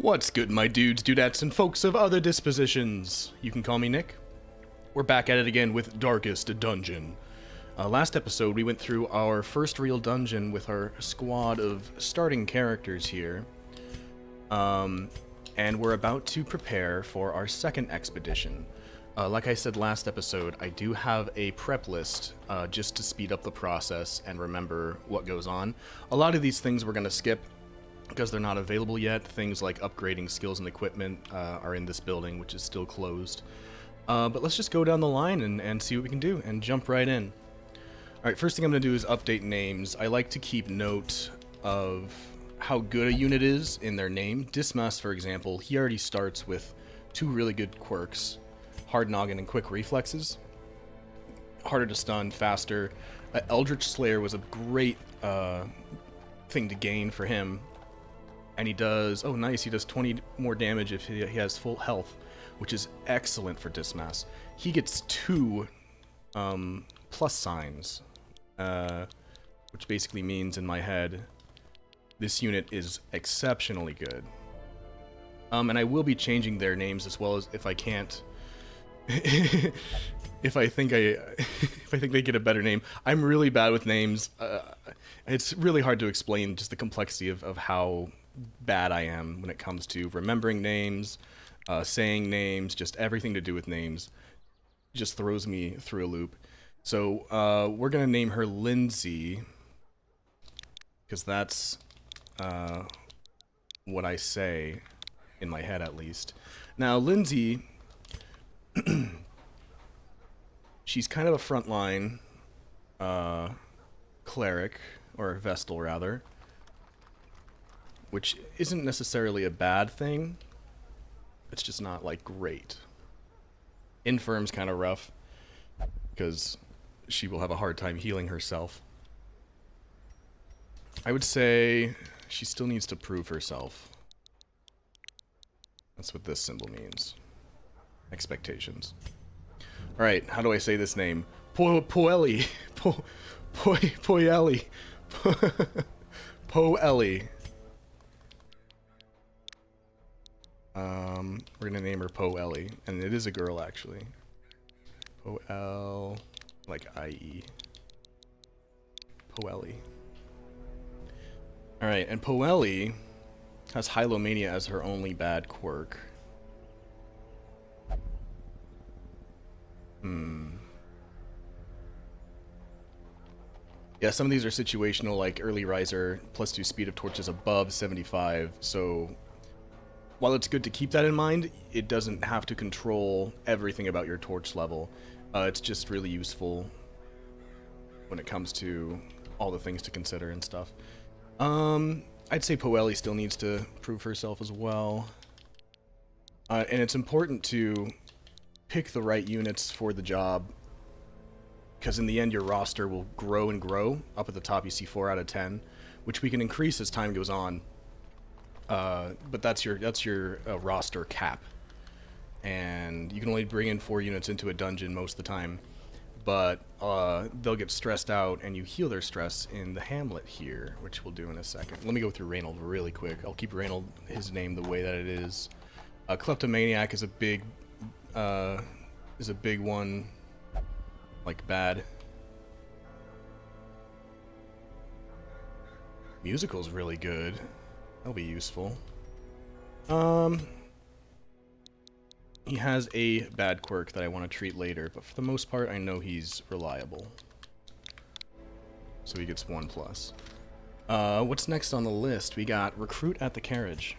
What's good, my dudes, dudettes, and folks of other dispositions? You can call me Nick. We're back at it again with Darkest Dungeon. Last episode, we went through our first real dungeon with our squad of starting characters here. And we're about to prepare for our second expedition. Like I said last episode, I do have a prep list just to speed up the process and remember what goes on. A lot of these things we're going to skip because they're not available yet. Things like upgrading skills and equipment are in this building, which is still closed. But let's just go down the line and see what we can do and jump right in. Alright, first thing I'm going to do is update names. I like to keep note of how good a unit is in their name. Dismas, for example, he already starts with two really good quirks. Hard Noggin and Quick Reflexes. Harder to stun, faster. Eldritch Slayer was a great thing to gain for him. And he does, oh nice, he does 20 more damage if he has full health, which is excellent for Dismas. He gets two plus signs, which basically means in my head, this unit is exceptionally good. And I will be changing their names as well as if I can't, if I think they get a better name. I'm really bad with names. It's really hard to explain just the complexity of how bad I am when it comes to remembering names, saying names, just everything to do with names just throws me through a loop. So we're gonna name her Lindsay because that's what I say in my head, at least. Now Lindsay, she's kind of a frontline cleric, or vestal rather, which isn't necessarily a bad thing. It's just not, like, great. Infirm's kind of rough, because she will have a hard time healing herself. I would say she still needs to prove herself. That's what this symbol means. Expectations. Alright, how do I say this name? Poeli. Poeli. Poeli. We're gonna name her Poeli, and it is a girl actually. Poel, like IE. Poeli. Alright, and Poeli has Hylomania as her only bad quirk. Yeah, some of these are situational, like Early Riser, +2 speed of torches above 75, so while it's good to keep that in mind, it doesn't have to control everything about your torch level. It's just really useful when it comes to all the things to consider and stuff. I'd say Poeli still needs to prove herself as well. And it's important to pick the right units for the job, because in the end your roster will grow and grow. Up at the top you see 4 out of 10, which we can increase as time goes on. But that's your roster cap, and you can only bring in 4 units into a dungeon most of the time, but they'll get stressed out, and you heal their stress in the hamlet here, which we'll do in a second. Let me go through Reynold really quick. I'll keep Reynold, his name, the way that it is. Kleptomaniac is a big one, like bad. Musical's really good. That'll be useful. He has a bad quirk that I want to treat later, but for the most part, I know he's reliable. So he gets 1+. What's next on the list? We got Recruit at the Carriage.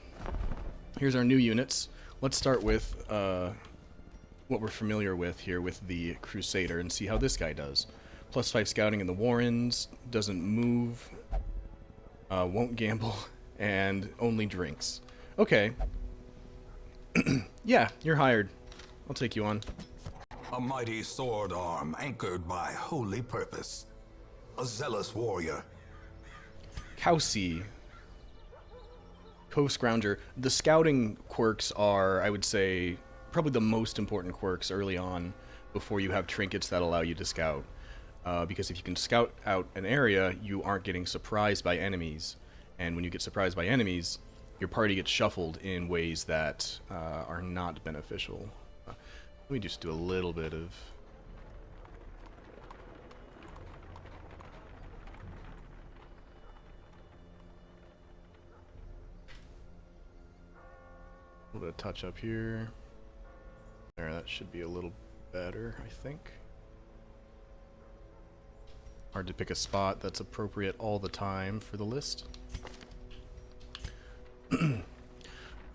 Here's our new units. Let's start with what we're familiar with here with the Crusader and see how this guy does. +5 scouting in the Warrens, doesn't move, won't gamble, and only drinks. Okay. Yeah, you're hired. I'll take you on. A mighty sword arm anchored by holy purpose. A zealous warrior. Kowsi. Co-Scrounger. The scouting quirks are, I would say, probably the most important quirks early on before you have trinkets that allow you to scout. Because if you can scout out an area, you aren't getting surprised by enemies. And when you get surprised by enemies, your party gets shuffled in ways that are not beneficial. Let me just do a little bit of... A little bit of touch up here. There, that should be a little better, I think. Hard to pick a spot that's appropriate all the time for the list.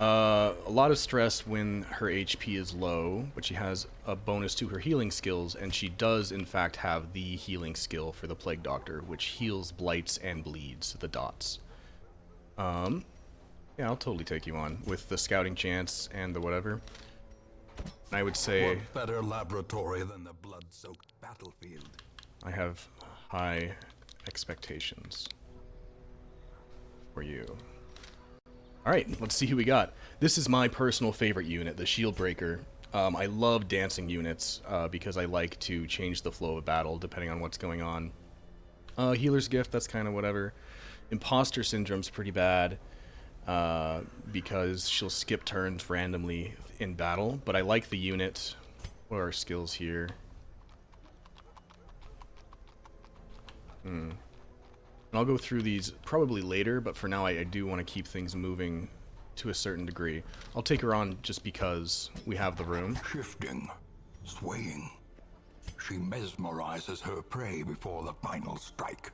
A lot of stress when her HP is low, but she has a bonus to her healing skills, and she does in fact have the healing skill for the Plague Doctor, which heals blights and bleeds, the dots. Yeah, I'll totally take you on with the scouting chance and the whatever. I would say... What better laboratory than the blood-soaked battlefield? I have high expectations for you. Alright, let's see who we got. This is my personal favorite unit, the Shield Breaker. I love dancing units because I like to change the flow of battle depending on what's going on. Healer's Gift, that's kind of whatever. Imposter Syndrome's pretty bad because she'll skip turns randomly in battle, but I like the unit. What are our skills here? I'll go through these probably later, but for now I do want to keep things moving to a certain degree. I'll take her on just because we have the room. Shifting, swaying. She mesmerizes her prey before the final strike.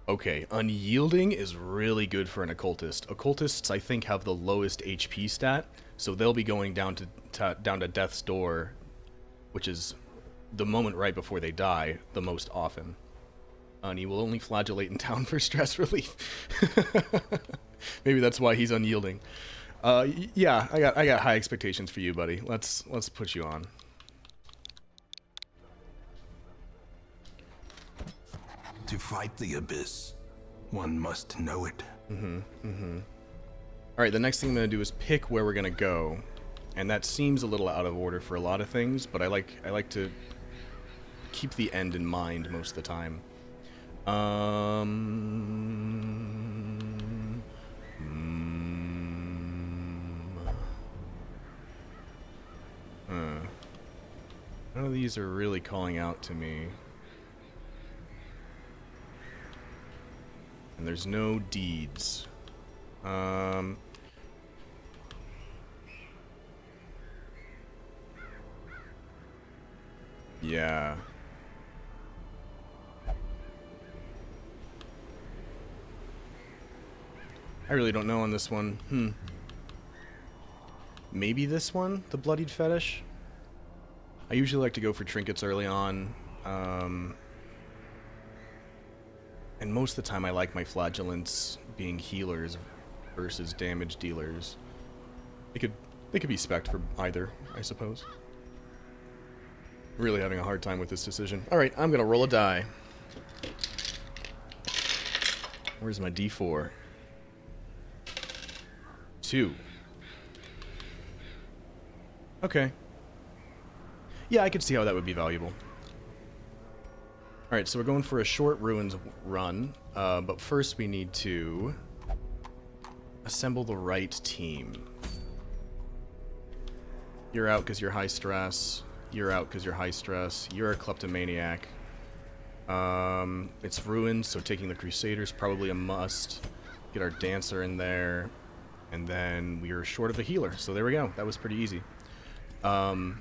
Okay, Unyielding is really good for an Occultist. Occultists, I think, have the lowest HP stat, so they'll be going down to Death's Door, which is the moment right before they die, the most often. And he will only flagellate in town for stress relief. Maybe that's why he's unyielding. Yeah, I got high expectations for you, buddy. Let's put you on. To fight the abyss, one must know it. Alright, the next thing I'm going to do is pick where we're going to go. And that seems a little out of order for a lot of things, but I like to keep the end in mind most of the time. None of these are really calling out to me. And there's no deeds. Yeah. I really don't know on this one. Maybe this one? The Bloodied Fetish? I usually like to go for trinkets early on. And most of the time I like my flagellants being healers versus damage dealers. They could be spec'd for either, I suppose. Really having a hard time with this decision. Alright, I'm gonna roll a die. Where's my D4? 2. Okay. Yeah, I could see how that would be valuable. Alright, so we're going for a short ruins run, but first we need to assemble the right team. You're out because you're high stress. You're out because you're high stress. You're a kleptomaniac. It's ruins, so taking the Crusaders probably a must. Get our dancer in there. And then we are short of a healer, so there we go. That was pretty easy. I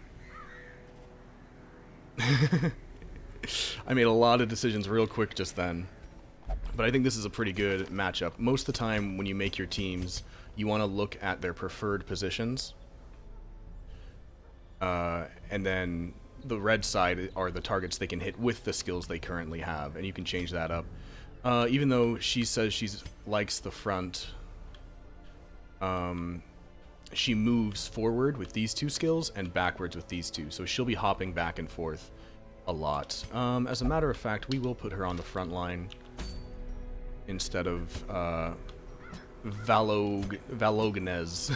made a lot of decisions real quick just then. But I think this is a pretty good matchup. Most of the time when you make your teams, you want to look at their preferred positions. And then the red side are the targets they can hit with the skills they currently have. And you can change that up. Even though she says she likes the front, she moves forward with these two skills and backwards with these two. So she'll be hopping back and forth a lot. As a matter of fact, we will put her on the front line instead of Valognez.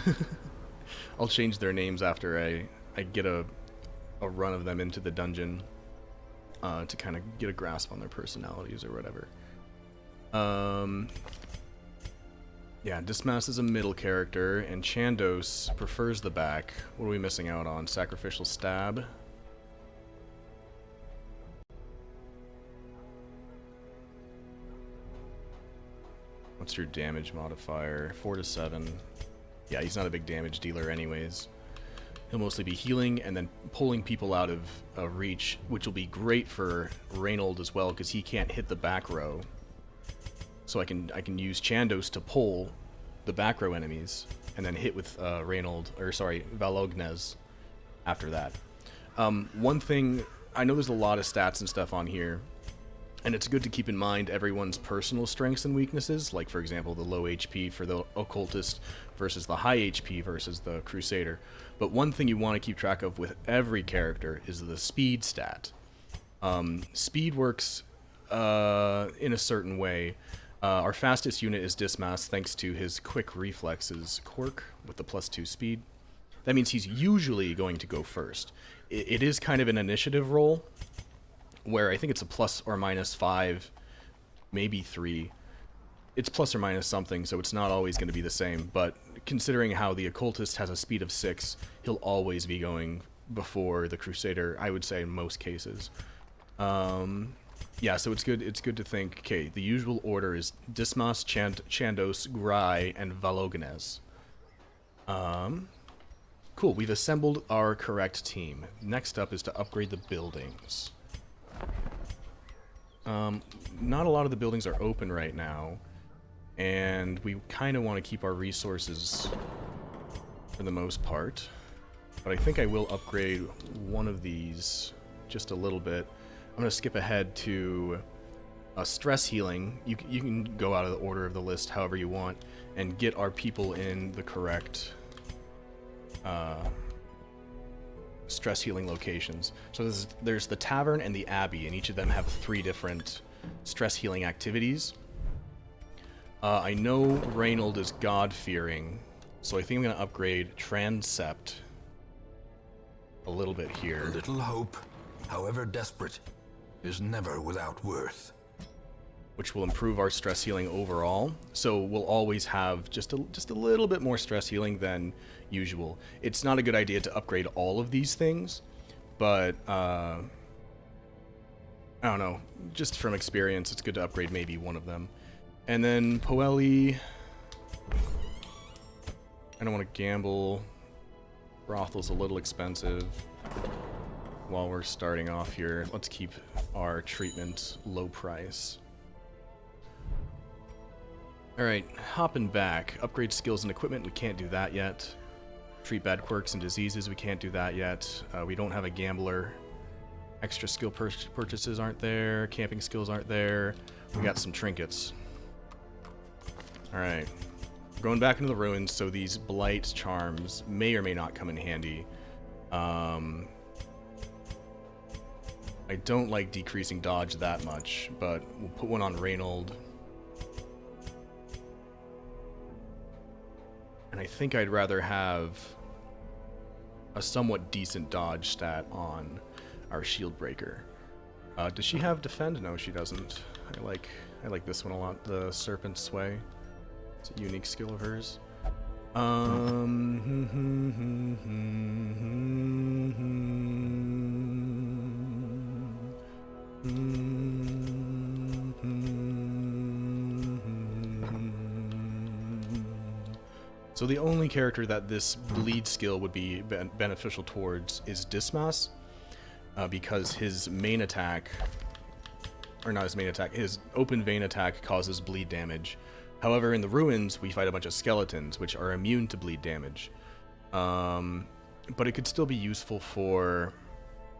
I'll change their names after I get a run of them into the dungeon to kind of get a grasp on their personalities or whatever. Yeah, Dismas is a middle character, and Chandos prefers the back. What are we missing out on? Sacrificial Stab. What's your damage modifier? 4 to 7. Yeah, he's not a big damage dealer anyways. He'll mostly be healing and then pulling people out of reach, which will be great for Reynold as well, because he can't hit the back row. So I can use Chandos to pull the back row enemies, and then hit with Valognes after that. One thing, I know there's a lot of stats and stuff on here, and it's good to keep in mind everyone's personal strengths and weaknesses, like for example the low HP for the Occultist versus the high HP versus the Crusader. But one thing you want to keep track of with every character is the speed stat. Speed works in a certain way. Our fastest unit is Dismas, thanks to his quick reflexes quirk with the +2 speed. That means he's usually going to go first. It is kind of an initiative roll, where I think it's a ±5, maybe 3. It's plus or minus something, so it's not always going to be the same, but considering how the Occultist has a speed of 6, he'll always be going before the Crusader, I would say in most cases. Yeah, so it's good to think, okay, the usual order is Dismas, Chandos, Grai, and Valognes. Cool, we've assembled our correct team. Next up is to upgrade the buildings. Not a lot of the buildings are open right now, and we kind of want to keep our resources for the most part. But I think I will upgrade one of these just a little bit. I'm going to skip ahead to stress healing. You can go out of the order of the list however you want and get our people in the correct stress healing locations. So there's the tavern and the abbey, and each of them have 3 different stress healing activities. I know Reynold is God-fearing, so I think I'm going to upgrade Transept a little bit here. A little hope, however desperate, is never without worth. Which will improve our stress healing overall. So we'll always have just a little bit more stress healing than usual. It's not a good idea to upgrade all of these things, but I don't know. Just from experience, it's good to upgrade maybe one of them. And then Poeli, I don't want to gamble. Brothel's a little expensive. While we're starting off here, let's keep our treatment low price. Alright, hopping back. Upgrade skills and equipment, we can't do that yet. Treat bad quirks and diseases, we can't do that yet. We don't have a gambler. Extra skill purchases aren't there. Camping skills aren't there. We got some trinkets. Alright. Going back into the ruins, so these blight charms may or may not come in handy. I don't like decreasing dodge that much, but we'll put one on Reynold. And I think I'd rather have a somewhat decent dodge stat on our shield breaker. Does she have defend? No, she doesn't. I like this one a lot, the Serpent Sway. It's a unique skill of hers. So the only character that this bleed skill would be beneficial towards is Dismas, because his main attack, or not his main attack, his open vein attack causes bleed damage. However, in the ruins, we fight a bunch of skeletons, which are immune to bleed damage. But it could still be useful for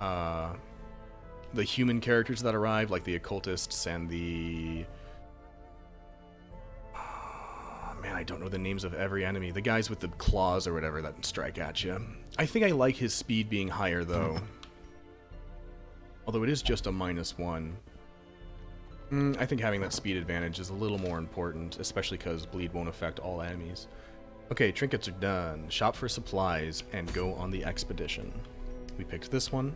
the human characters that arrive, like the occultists and the... Man, I don't know the names of every enemy. The guys with the claws or whatever that strike at you. I think I like his speed being higher, though. Although it is just a -1. I think having that speed advantage is a little more important, especially because bleed won't affect all enemies. Okay, trinkets are done. Shop for supplies and go on the expedition. We picked this one.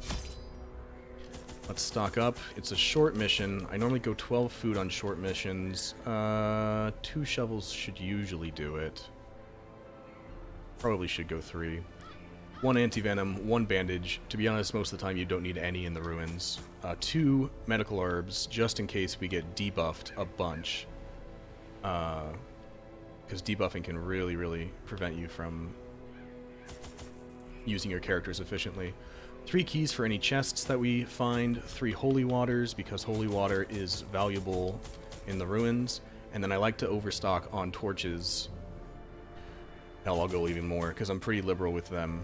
Let's stock up. It's a short mission. I normally go 12 food on short missions. 2 shovels should usually do it. Probably should go 3. 1 anti-venom, 1 bandage. To be honest, most of the time you don't need any in the ruins. 2 medical herbs, just in case we get debuffed a bunch. Because debuffing can really, really prevent you from using your characters efficiently. 3 keys for any chests that we find. 3 holy waters, because holy water is valuable in the ruins. And then I like to overstock on torches. Hell, I'll go even more, because I'm pretty liberal with them.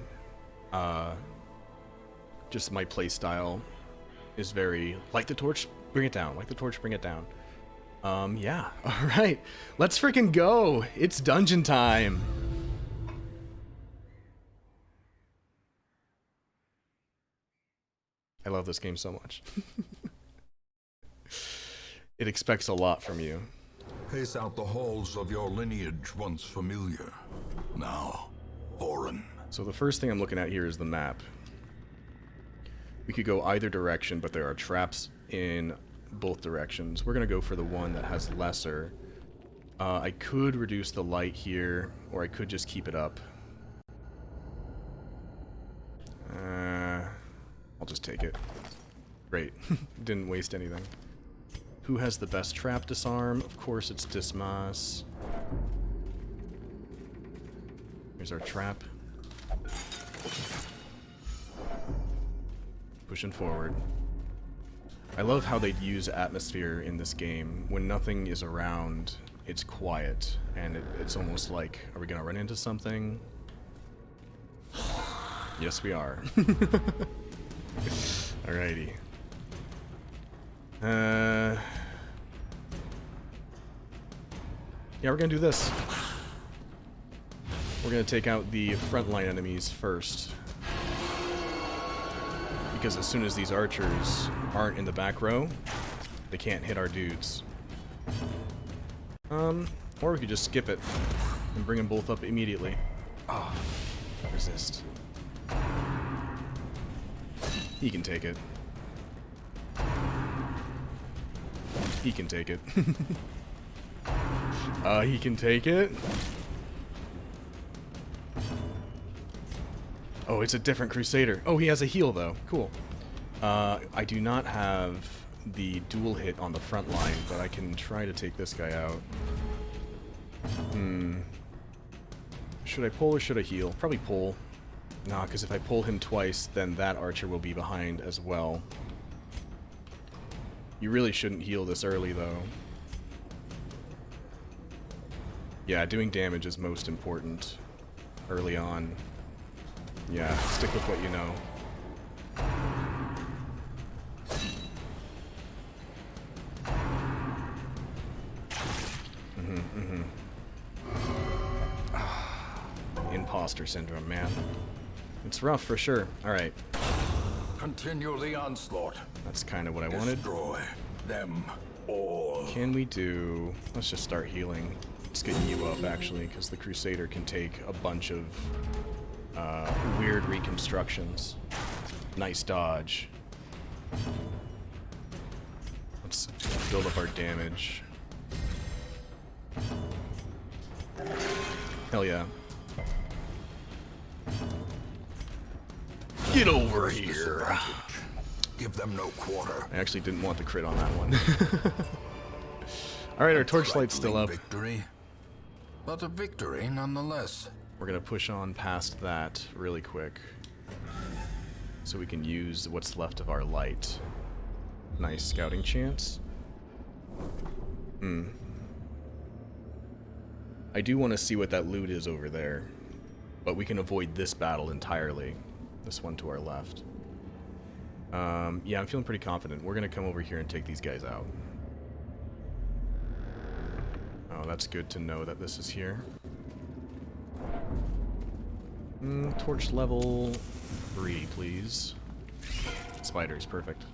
Just my playstyle is very... Light the torch, bring it down. Light the torch, bring it down. Yeah. Alright. Let's freaking go! It's dungeon time! I love this game so much. It expects a lot from you. Pace out the halls of your lineage once familiar, now foreign. So the first thing I'm looking at here is the map. We could go either direction, but there are traps in both directions. We're going to go for the one that has lesser. I could reduce the light here, or I could just keep it up. I'll just take it. Great. Didn't waste anything. Who has the best trap disarm? Of course it's Dismas. Here's our trap. Pushing forward. I love how they'd use atmosphere in this game. When nothing is around, it's quiet, and it's almost like, are we gonna run into something? Yes, we are. Alrighty. Yeah, we're gonna do this. We're gonna take out the frontline enemies first. Because as soon as these archers aren't in the back row, they can't hit our dudes. Or we could just skip it and bring them both up immediately. Ah, resist. He can take it. He can take it. He can take it. Oh, it's a different Crusader. Oh, he has a heal, though. Cool. I do not have the dual hit on the front line, but I can try to take this guy out. Should I pull or should I heal? Probably pull. Nah, because if I pull him twice, then that archer will be behind as well. You really shouldn't heal this early, though. Yeah, doing damage is most important early on. Yeah, stick with what you know. Imposter syndrome, man. It's rough for sure. Alright. Continue the onslaught. That's kind of what I wanted. Destroy them all. Can we do... Let's just start healing. Let's get you up, actually, because the Crusader can take a bunch of weird reconstructions. Nice dodge. Let's build up our damage. Hell yeah. Get over here. Give them no quarter. I actually didn't want the crit on that one. Alright, our torchlight's still up. Victory, but a victory nonetheless. We're gonna push on past that really quick, so we can use what's left of our light. Nice scouting chance. I do want to see what that loot is over there, but we can avoid this battle entirely. This one to our left. Yeah, I'm feeling pretty confident. We're gonna come over here and take these guys out. Oh, that's good to know that this is here. Torch level 3, please. Spiders, perfect.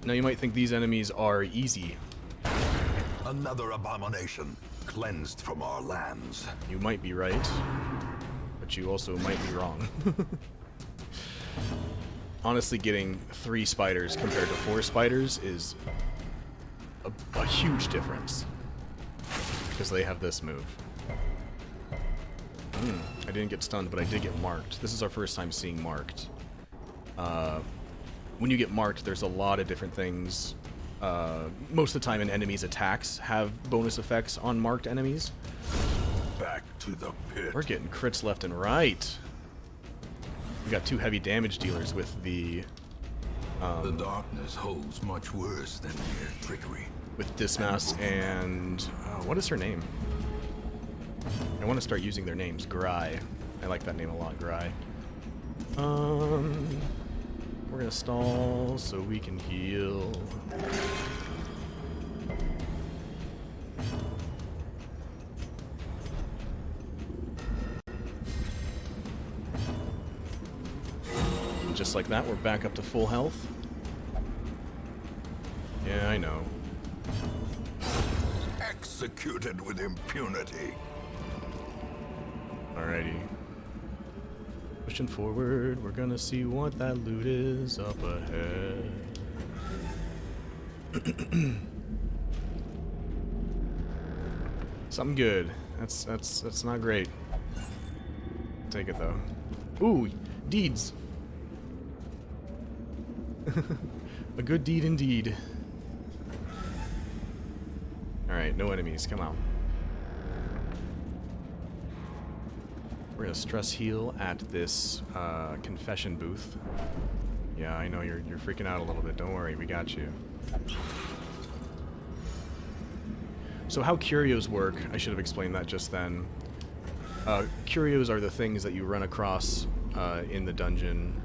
Now you might think these enemies are easy. Another abomination cleansed from our lands. You might be right, but you also might be wrong. honestly, getting 3 spiders compared to 4 spiders is a huge difference. Because they have this move. I didn't get stunned, but I did get marked. This is our first time seeing marked. When you get marked, there's a lot of different things. Most of the time, an enemy's attacks have bonus effects on marked enemies. Back to the pit. We're getting crits left and right. We got 2 heavy damage dealers with the... The darkness holds much worse than mere trickery. with Dismas and... what is her name? I want to start using their names. Gry. I like that name a lot, Gry. We're gonna stall so we can heal. And just like that, we're back up to full health. Yeah, I know. Executed with impunity. Alrighty. Pushing forward, we're gonna see what that loot is up ahead. Something good. That's not great. Take it though. Ooh, deeds. A good deed indeed. Alright, no enemies, come on. We're gonna stress heal at this confession booth. Yeah, I know you're freaking out a little bit. Don't worry, we got you. So how curios work, I should have explained that just then. Curios are the things that you run across in the dungeon.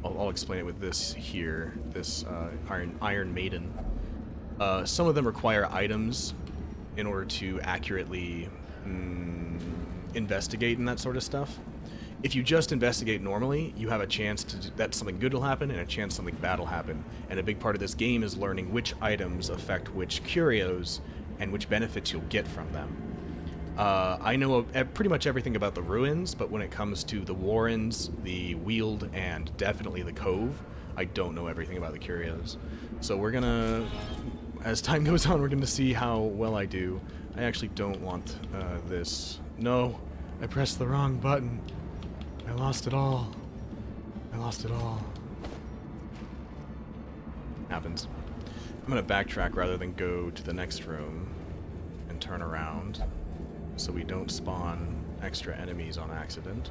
I'll explain it with this here, this Iron Maiden. Some of them require items in order to accurately investigate and that sort of stuff. If you just investigate normally, you have a chance that something good will happen and a chance something bad will happen. And a big part of this game is learning which items affect which curios and which benefits you'll get from them. I know pretty much everything about the ruins, but when it comes to the warrens, the Weald, and definitely the cove, I don't know everything about the curios. So we're gonna, as time goes on, we're gonna see how well I do. I actually don't want this. No, I pressed the wrong button. I lost it all. I lost it all. Happens. I'm gonna backtrack rather than go to the next room and turn around so we don't spawn extra enemies on accident.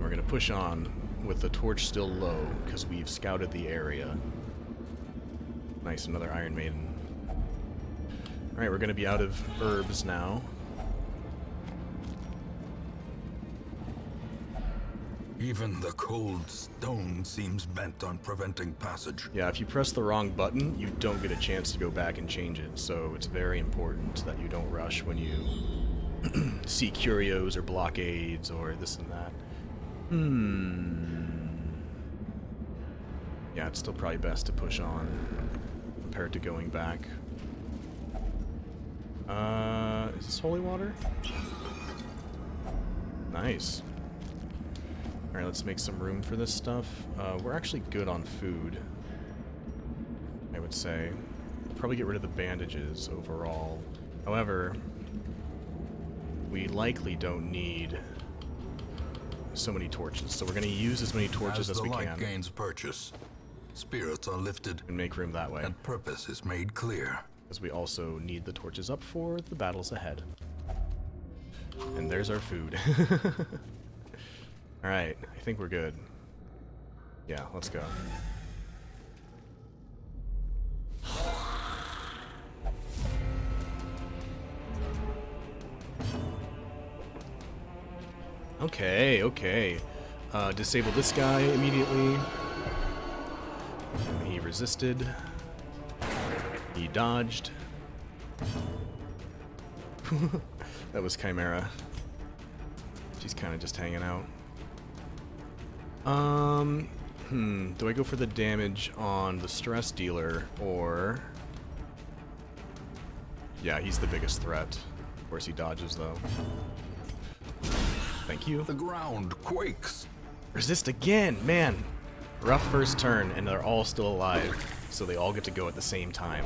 We're gonna push on with the torch still low because we've scouted the area. Nice, another Iron Maiden. Alright, we're gonna be out of herbs now. Even the cold stone seems bent on preventing passage. Yeah, if you press the wrong button, you don't get a chance to go back and change it, so it's very important that you don't rush when you see curios or blockades or this and that. Yeah, it's still probably best to push on compared to going back. Is this holy water? Nice. Alright, let's make some room for this stuff. We're actually good on food, I would say. We'll probably get rid of the bandages overall. However, we likely don't need so many torches, so we're going to use as many torches as we can. As the light gains purchase, spirits are lifted and make room that way. And purpose is made clear. Because we also need the torches up for the battles ahead. And there's our food. Alright, I think we're good. Yeah, let's go. Okay, okay. Disable this guy immediately. And he resisted. He dodged. That was Chimera. She's kind of just hanging out. Do I go for the damage on the stress dealer, or... Yeah, he's the biggest threat. Of course he dodges, though. Thank you. The ground quakes. Resist again, man. Rough first turn, and they're all still alive, so they all get to go at the same time.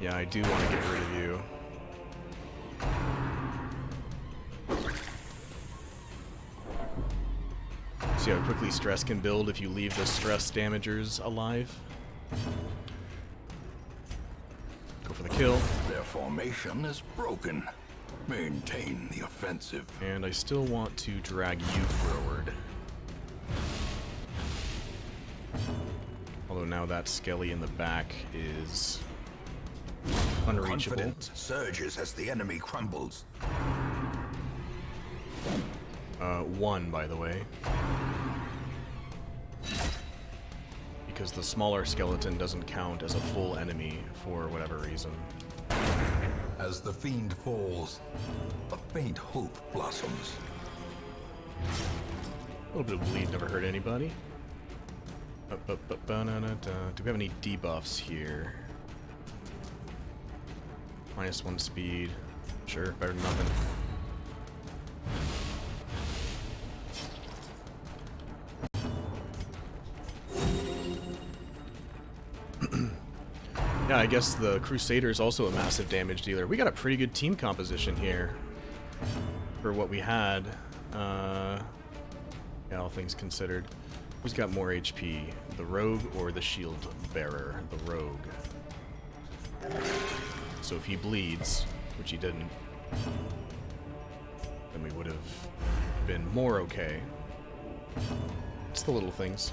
Yeah, I do want to get rid of you. See how quickly stress can build if you leave the stress damagers alive? Go for the kill. Their formation is broken. Maintain the offensive. And I still want to drag you forward. Although now that skelly in the back is unreachable. Confidence surges as the enemy crumbles. 1, by the way. Because the smaller skeleton doesn't count as a full enemy for whatever reason. As the fiend falls, a faint hope blossoms. A little bit of bleed never hurt anybody. Do we have any debuffs here? -1 speed. Sure, better than nothing. Yeah, I guess the Crusader is also a massive damage dealer. We got a pretty good team composition here for what we had. Yeah, all things considered. Who's got more HP? The Rogue or the Shield Bearer? The Rogue. So if he bleeds, which he didn't, then we would have been more okay. It's the little things.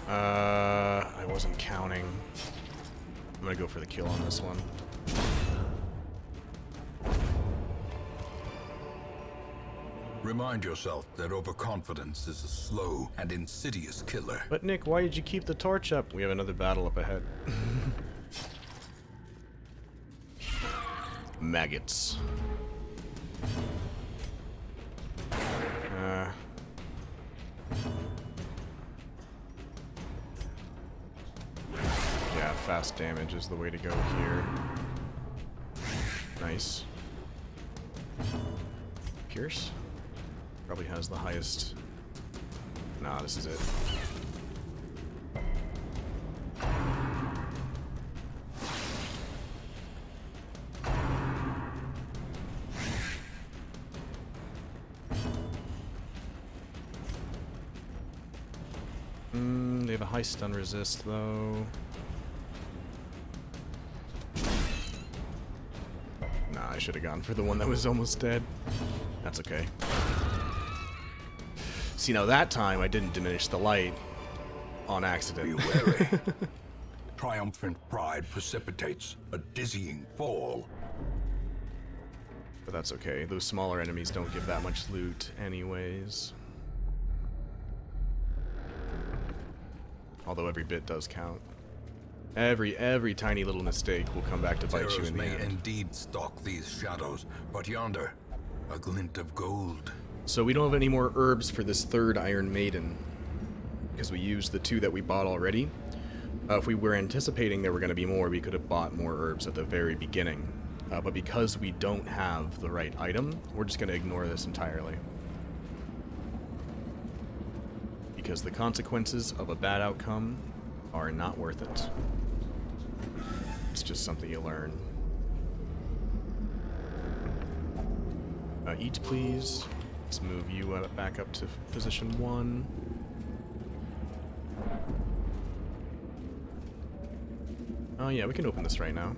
I wasn't counting. I'm gonna go for the kill on this one. Remind yourself that overconfidence is a slow and insidious killer. But Nick, why did you keep the torch up? We have another battle up ahead. Maggots. Yeah, fast damage is the way to go here. Nice. Pierce? Probably has the highest... Nah, this is it. They have a high stun resist, though. Nah, I should have gone for the one that was almost dead. That's okay. See, now that time I didn't diminish the light on accident. Be wary. Triumphant pride precipitates a dizzying fall. But that's okay. Those smaller enemies don't give that much loot anyways. Although every bit does count. Every tiny little mistake will come back to bite you in the may end. indeed stalk these shadows, but yonder, a glint of gold. So we don't have any more herbs for this third Iron Maiden, because we used the 2 that we bought already. If we were anticipating there were going to be more, we could have bought more herbs at the very beginning. But because we don't have the right item, we're just going to ignore this entirely. Because the consequences of a bad outcome are not worth it. It's just something you learn. Eat, please. Let's move you back up to position 1. Oh yeah, we can open this right now.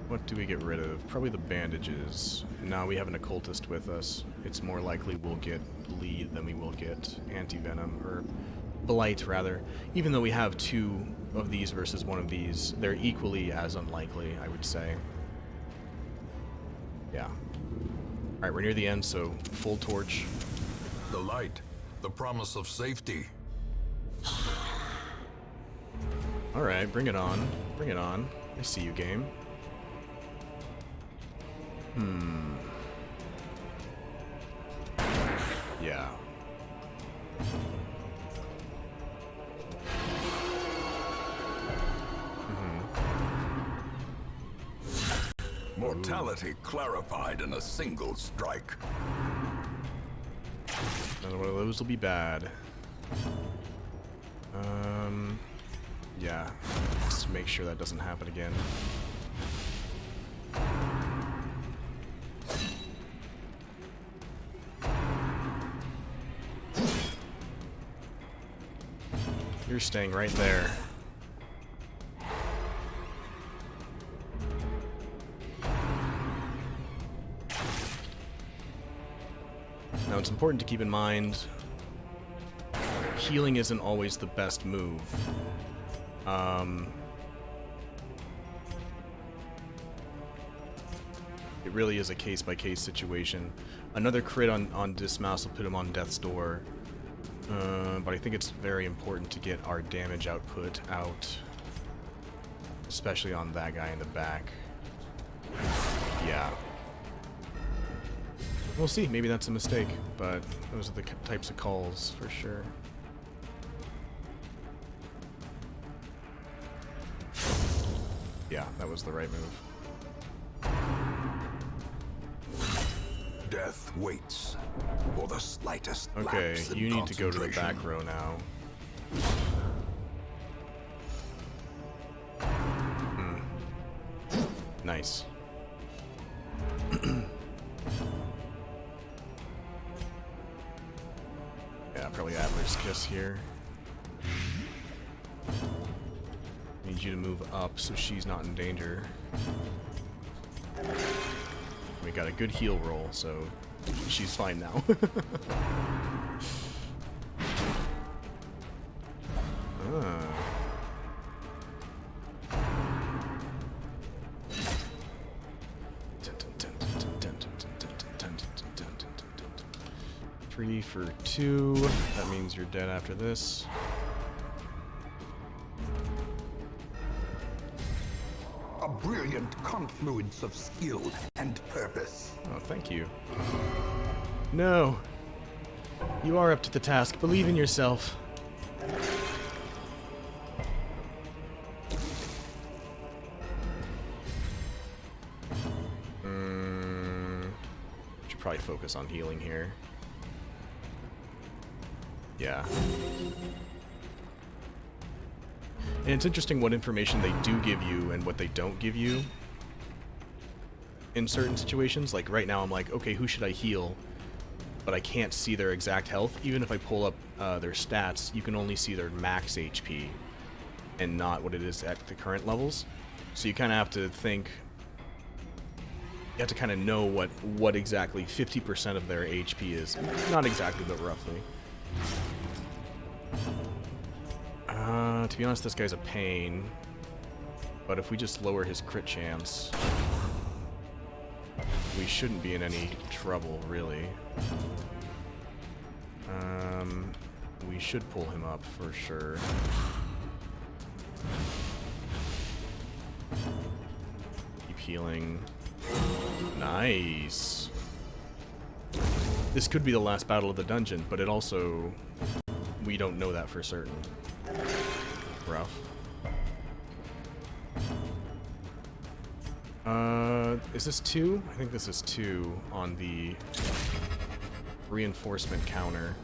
What do we get rid of? Probably the bandages. Now we have an occultist with us. It's more likely we'll get bleed than we will get anti-venom, or blight rather. Even though we have 2 of these versus 1 of these, they're equally as unlikely, I would say. Yeah. Alright, we're near the end, so full torch. The light, The promise of safety. Alright, bring it on. Bring it on. I see you, game. Yeah. Mortality clarified in a single strike. Another one of those will be bad. Yeah. Just to make sure that doesn't happen again. You're staying right there. Now it's important to keep in mind, healing isn't always the best move. It really is a case-by-case situation. Another crit on Dismouse will put him on death's door. But I think it's very important to get our damage output out. Especially on that guy in the back. Yeah. We'll see, maybe that's a mistake, but those are the types of calls for sure. Yeah, that was the right move. Death waits for the slightest Okay, lapse in you need to go to the concentration. back row now. Nice. Yeah, probably Adler's Kiss here. Need you to move up so she's not in danger. We got a good heal roll, so she's fine now. Three for 2. That means you're dead after this. A brilliant confluence of skill and purpose. Oh, thank you. No. You are up to the task. Believe in yourself. Should probably focus on healing here. Yeah. And it's interesting what information they do give you and what they don't give you in certain situations. Like right now I'm like, okay, who should I heal? But I can't see their exact health. Even if I pull up their stats, you can only see their max HP and not what it is at the current levels. So you kind of have to think, you have to kind of know what exactly 50% of their HP is. Not exactly, but roughly. To be honest, this guy's a pain. But if we just lower his crit chance, we shouldn't be in any trouble, really. We should pull him up for sure. Keep healing. Nice. This could be the last battle of the dungeon, but it also... we don't know that for certain. Rough. Is this 2? I think this is 2 on the reinforcement counter.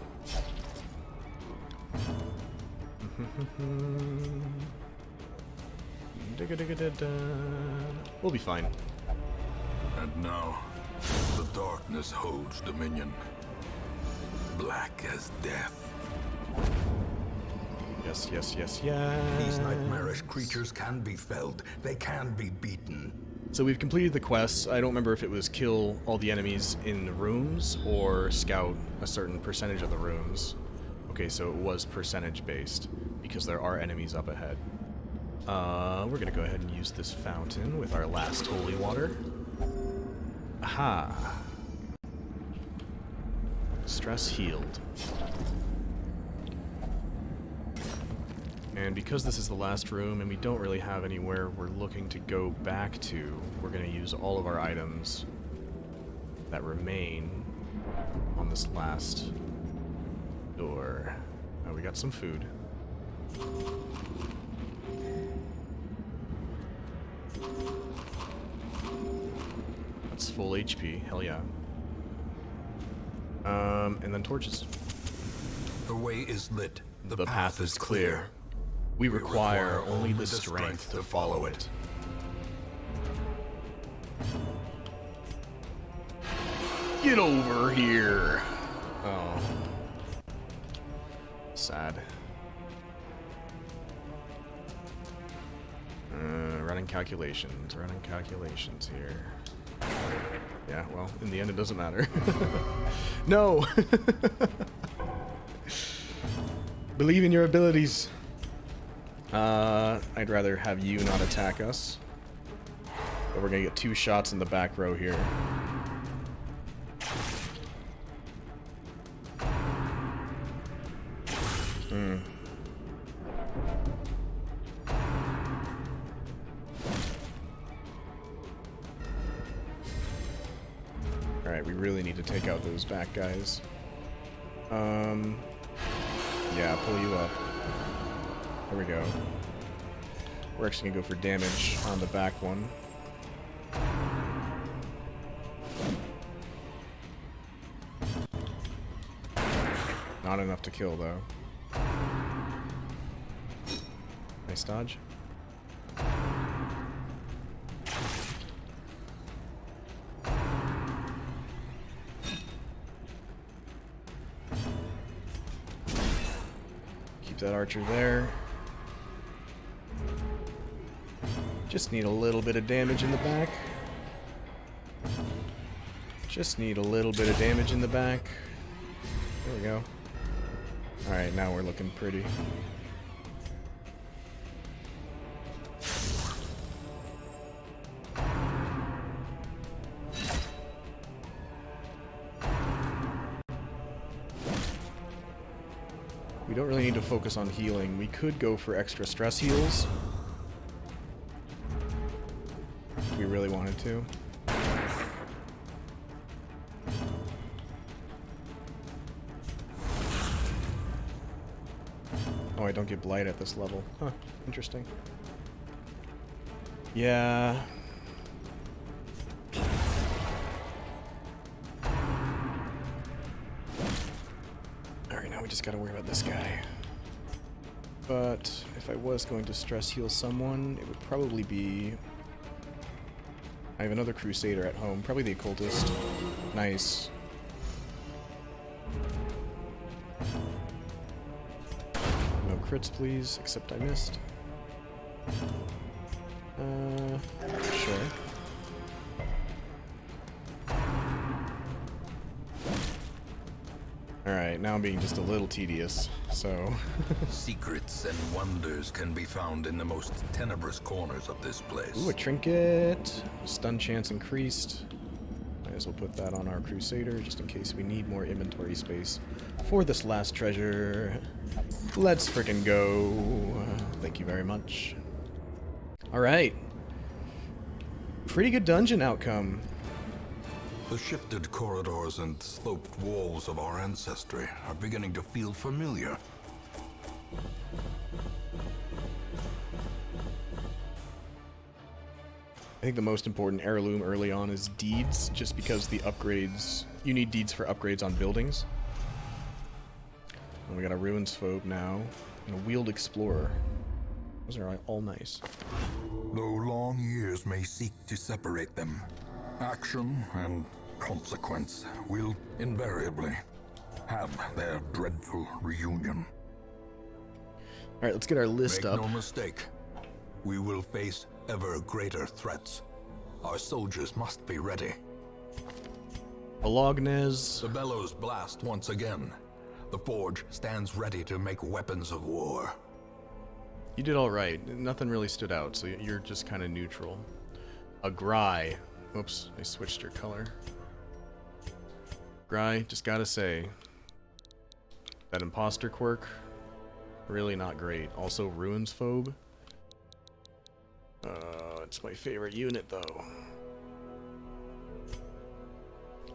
We'll be fine. And now, the darkness holds dominion. Black as death. Yes, yes, yes, yes. These nightmarish creatures can be felled. They can be beaten. So we've completed the quests. I don't remember if it was kill all the enemies in the rooms or scout a certain percentage of the rooms. Okay, so it was percentage based because there are enemies up ahead. We're gonna go ahead and use this fountain with our last holy water. Aha. Stress healed. And because this is the last room and we don't really have anywhere we're looking to go back to, we're going to use all of our items that remain on this last door. Oh, we got some food. That's full HP. Hell yeah. And then torches. The way is lit. The path is clear. We require only the strength to follow it. Get over here! Oh. Sad. Running calculations here. Yeah, well, in the end it doesn't matter. No! Believe in your abilities. I'd rather have you not attack us. But we're gonna get 2 shots in the back row here. Alright, we really need to take out those back guys. Yeah, pull you up. There we go. We're actually gonna go for damage on the back one. Not enough to kill, though. Nice dodge. Keep that archer there. Just need a little bit of damage in the back. Just need a little bit of damage in the back. There we go. Alright, now we're looking pretty. We don't really need to focus on healing. We could go for extra stress heals. If we really wanted to. Oh, I don't get blight at this level. Huh, interesting. Yeah. Alright, now we just gotta worry about this guy. But if I was going to stress heal someone, it would probably be... I have another Crusader at home, probably the Occultist. Nice. No crits, please, except I missed. Sure. Alright, now I'm being just a little tedious, so... Secrets and wonders can be found in the most tenebrous corners of this place. Ooh, a trinket. Stun chance increased. Might as well put that on our Crusader, just in case we need more inventory space for this last treasure. Let's frickin' go. Thank you very much. Alright. Pretty good dungeon outcome. The shifted corridors and sloped walls of our ancestry are beginning to feel familiar. I think the most important heirloom early on is deeds, just because the upgrades... You need deeds for upgrades on buildings. And we got a Ruins Phobe now, and a Weald Explorer. Those are all nice. Though long years may seek to separate them, action and consequence will invariably have their dreadful reunion. Alright, let's get our list up. Make no mistake, we will face ever greater threats. Our soldiers must be ready. Bolognes. The bellows blast once again. The forge stands ready to make weapons of war. You did alright. Nothing really stood out, so you're just kind of neutral. A Gry. Oops, I switched your color. Gry, just gotta say, that imposter quirk, really not great. Also, Ruins Phobe. It's my favorite unit, though.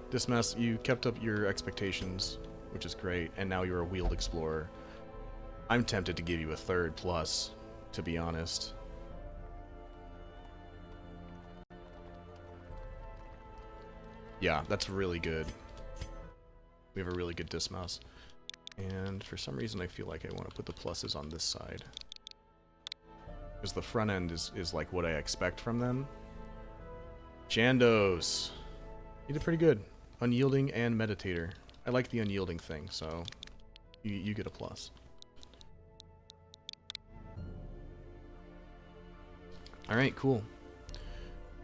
Dismass, you kept up your expectations, which is great, and now you're a Weald Explorer. I'm tempted to give you a 3rd plus, to be honest. Yeah, that's really good. We have a really good Dismouse. And for some reason I feel like I want to put the pluses on this side. Because the front end is like what I expect from them. Jandos! You did pretty good. Unyielding and Meditator. I like the unyielding thing, so you get a plus. Alright, cool.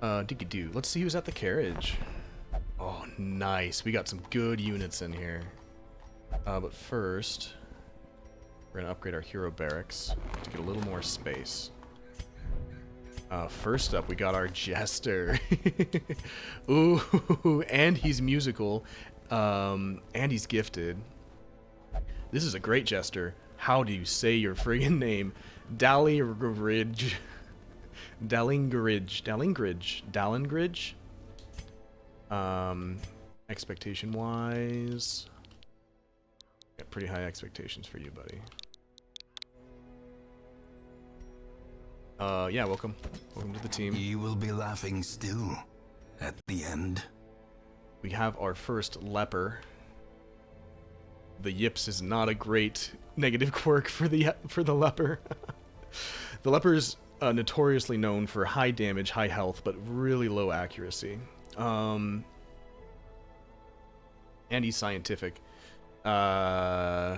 Diggy-doo. Let's see who's at the carriage. Oh, nice. We got some good units in here. But first, we're going to upgrade our hero barracks to get a little more space. First up, we got our Jester. Ooh, and he's musical. And he's gifted. This is a great Jester. How do you say your friggin' name? Dallingridge. Dallingridge. Expectation-wise, got pretty high expectations for you, buddy. Yeah, welcome to the team. Ye will be laughing still at the end. We have our first leper. The yips is not a great negative quirk for the leper. The leper's notoriously known for high damage, high health, but really low accuracy. And he's scientific. I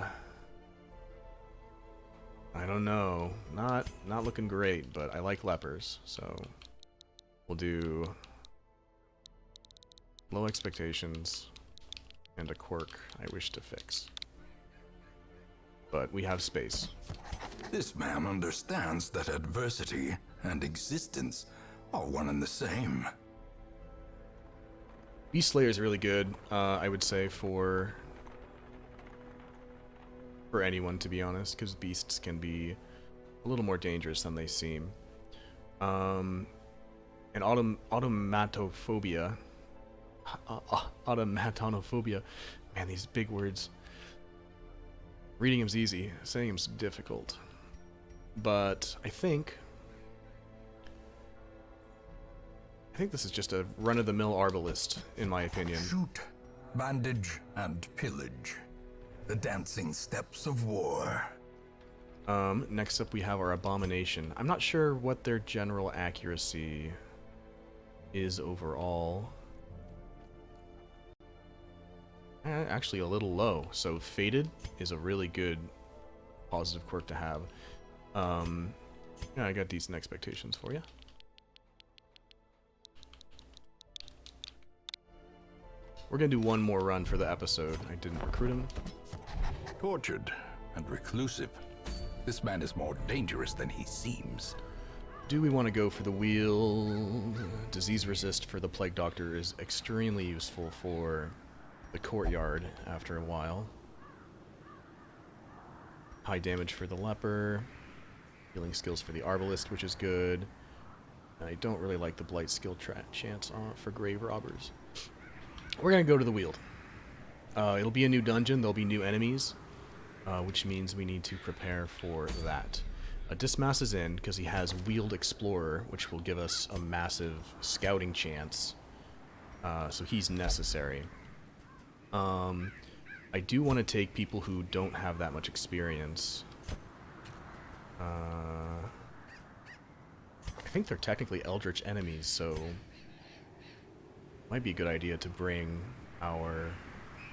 don't know. Not looking great, but I like lepers, so we'll do low expectations and a quirk I wish to fix. But we have space. This man understands that adversity and existence are one and the same. Beast Slayer is really good, I would say, for anyone, to be honest, because beasts can be a little more dangerous than they seem. And automatophobia. Automatonophobia. Man, these big words. Reading him's easy, saying him's difficult. But I think this is just a run-of-the-mill arbalist, in my opinion. Shoot, bandage, and pillage. The dancing steps of war. Next up we have our Abomination. I'm not sure what their general accuracy is overall. Actually a little low, so Fated is a really good positive quirk to have. Yeah, I got decent expectations for you. We're gonna do one more run for the episode. I didn't recruit him. Tortured and reclusive. This man is more dangerous than he seems. Do we want to go for the Weald? Disease resist for the Plague Doctor is extremely useful for the courtyard after a while. High damage for the leper. Healing skills for the arbalist, which is good. I don't really like the blight skill chance for grave robbers. We're gonna go to the Weald. It'll be a new dungeon. There'll be new enemies, which means we need to prepare for that. Dismas is in because he has Weald Explorer, which will give us a massive scouting chance. So he's necessary. I do want to take people who don't have that much experience. I think they're technically Eldritch enemies, so might be a good idea to bring our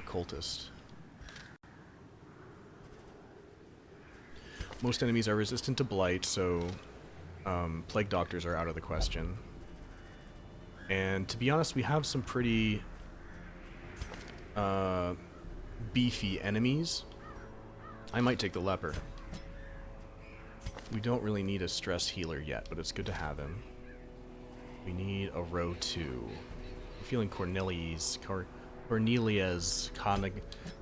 occultist. Most enemies are resistant to blight, so plague doctors are out of the question. And to be honest, we have some pretty beefy enemies. I might take the leper. We don't really need a stress healer yet, but it's good to have him. We need a row 2. I'm feeling Cornelius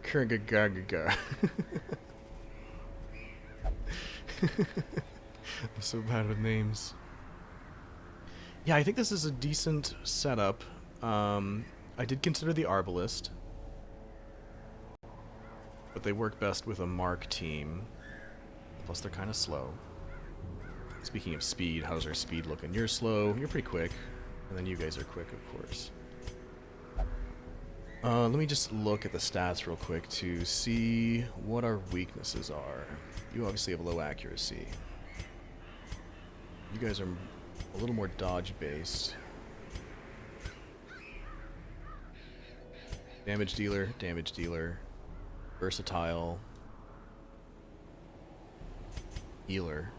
Kurgagaga. I'm so bad with names. Yeah, I think this is a decent setup. I did consider the Arbalist, but they work best with a Mark team. Plus, they're kind of slow. Speaking of speed, how's our speed looking? You're slow, you're pretty quick, and then you guys are quick, of course. Let me just look at the stats real quick to see what our weaknesses are. You obviously have low accuracy. You guys are a little more dodge-based. Damage dealer, versatile, healer.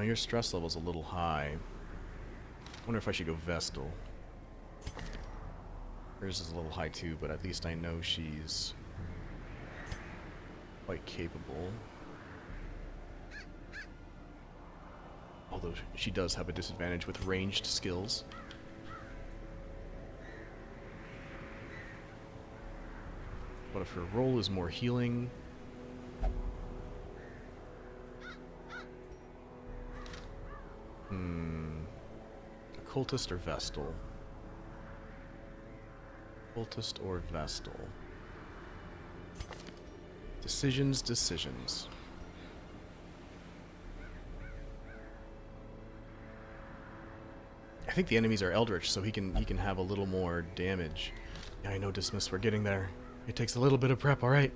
Your stress level's a little high. I wonder if I should go Vestal. Hers is a little high too, but at least I know she's quite capable. Although she does have a disadvantage with ranged skills. What if her role is more healing? Occultist or Vestal? Occultist or Vestal? Decisions. I think the enemies are Eldritch, so he can have a little more damage. Yeah, I know, Dismiss, we're getting there. It takes a little bit of prep, alright?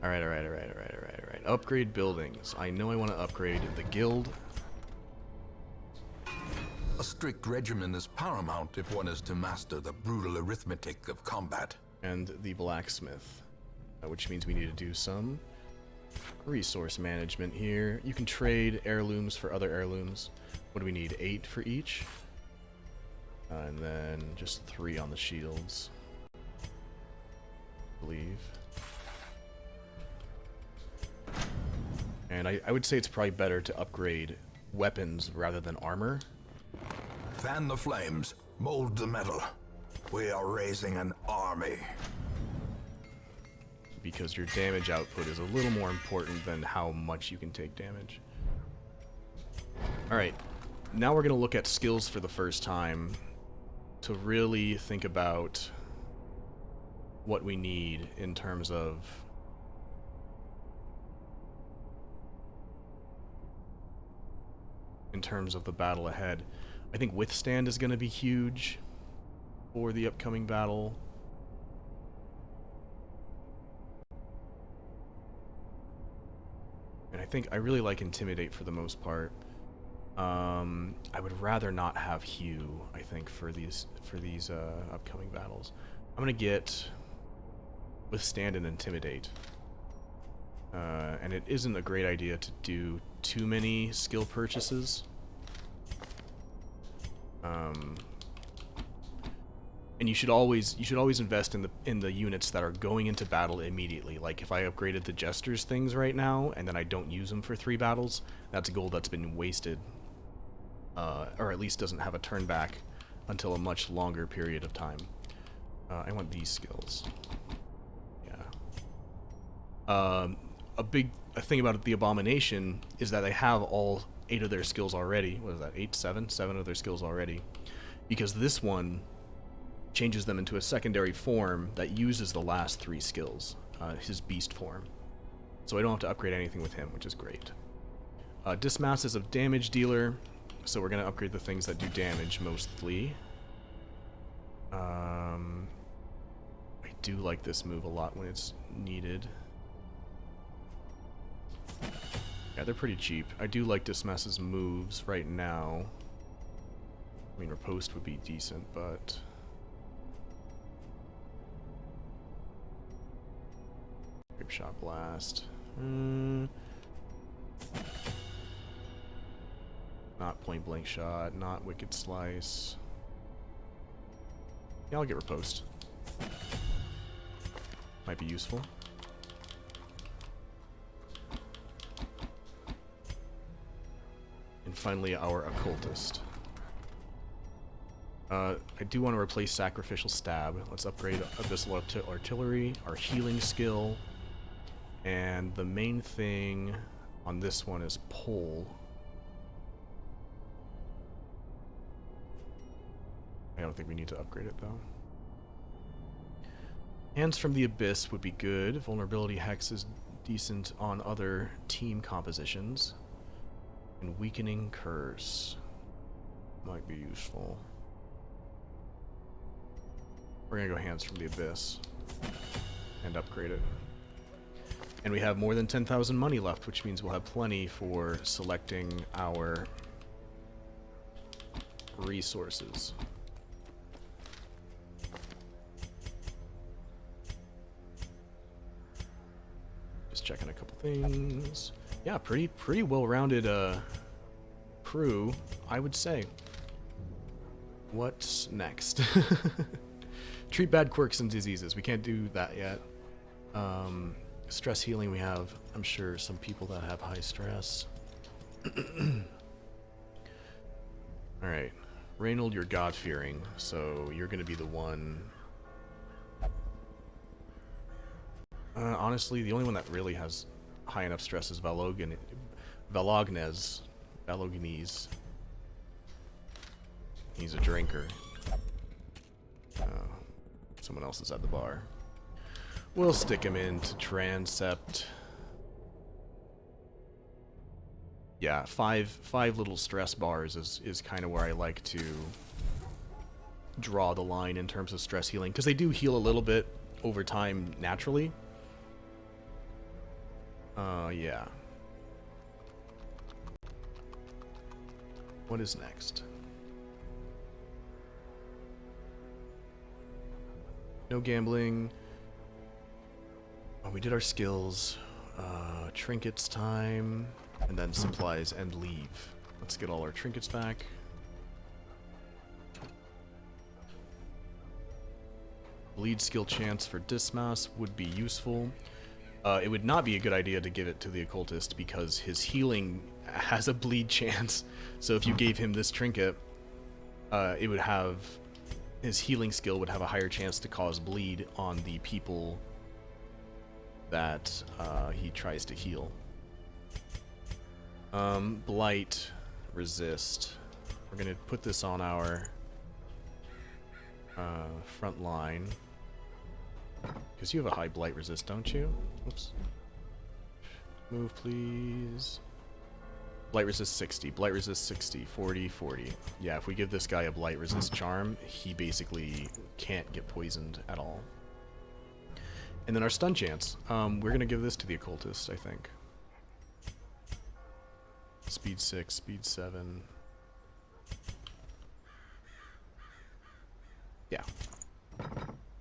Alright. Upgrade buildings. I know I want to upgrade the guild. A strict regimen is paramount if one is to master the brutal arithmetic of combat. And the blacksmith. Which means we need to do some resource management here. You can trade heirlooms for other heirlooms. What do we need? 8 for each? And then just 3 on the shields, I believe. And I would say it's probably better to upgrade weapons rather than armor. Fan the flames, mold the metal. We are raising an army. Because your damage output is a little more important than how much you can take damage. Alright, now we're going to look at skills for the first time to really think about what we need in terms of the battle ahead. I think Withstand is going to be huge for the upcoming battle. And I really like Intimidate for the most part. I would rather not have Hue, I think, for these upcoming battles. I'm gonna get Withstand and Intimidate. And it isn't a great idea to do too many skill purchases. And you should always invest in the units that are going into battle immediately. Like if I upgraded the Jester's things right now and then I don't use them for 3 battles, that's a gold that's been wasted. Or at least doesn't have a turn back until a much longer period of time. I want these skills. Yeah. A thing about the Abomination is that they have all 8 of their skills already. What is that? 8, 7? 7 of their skills already. Because this one changes them into a secondary form that uses the last 3 skills, his beast form. So I don't have to upgrade anything with him, which is great. Dismass is a damage dealer, so we're going to upgrade the things that do damage mostly. I do like this move a lot when it's needed. Yeah, they're pretty cheap. I do like Dismass's moves right now. I mean, Riposte would be decent, but... Grape Shot Blast. Not Point Blank Shot, not Wicked Slice. Yeah, I'll get Riposte. Might be useful. And finally, our occultist. I do want to replace sacrificial stab. Let's upgrade abyssal artillery, our healing skill, and the main thing on this one is pull. I don't think we need to upgrade it though. Hands from the Abyss would be good. Vulnerability Hex is decent on other team compositions. And Weakening Curse might be useful. We're gonna go Hands from the Abyss and upgrade it. And we have more than 10,000 money left, which means we'll have plenty for selecting our resources. Just checking a couple things. Yeah, pretty well-rounded crew, I would say. What's next? Treat bad quirks and diseases. We can't do that yet. Stress healing, we have, I'm sure, some people that have high stress. Alright. Reynold, you're God-fearing, so you're going to be the one... honestly, the only one that really has high enough stress is Valognez. He's a drinker. Someone else is at the bar. We'll stick him into Transept. Yeah, five little stress bars is kind of where I like to draw the line in terms of stress healing, because they do heal a little bit over time naturally. Yeah. What is next? No gambling. Oh, we did our skills. Trinkets time. And then supplies and leave. Let's get all our trinkets back. Bleed skill chance for Dismas would be useful. It would not be a good idea to give it to the occultist because his healing has a bleed chance. So if you gave him this trinket, it would have... his healing skill would have a higher chance to cause bleed on the people that he tries to heal. Blight, resist. We're gonna put this on our front line. Because you have a high blight resist, don't you? Oops. Move, please. Blight resist 60. Blight resist 60. 40, 40. Yeah, if we give this guy a blight resist charm, he basically can't get poisoned at all. And then our stun chance. We're going to give this to the occultist, I think. Speed 6, speed 7. Yeah.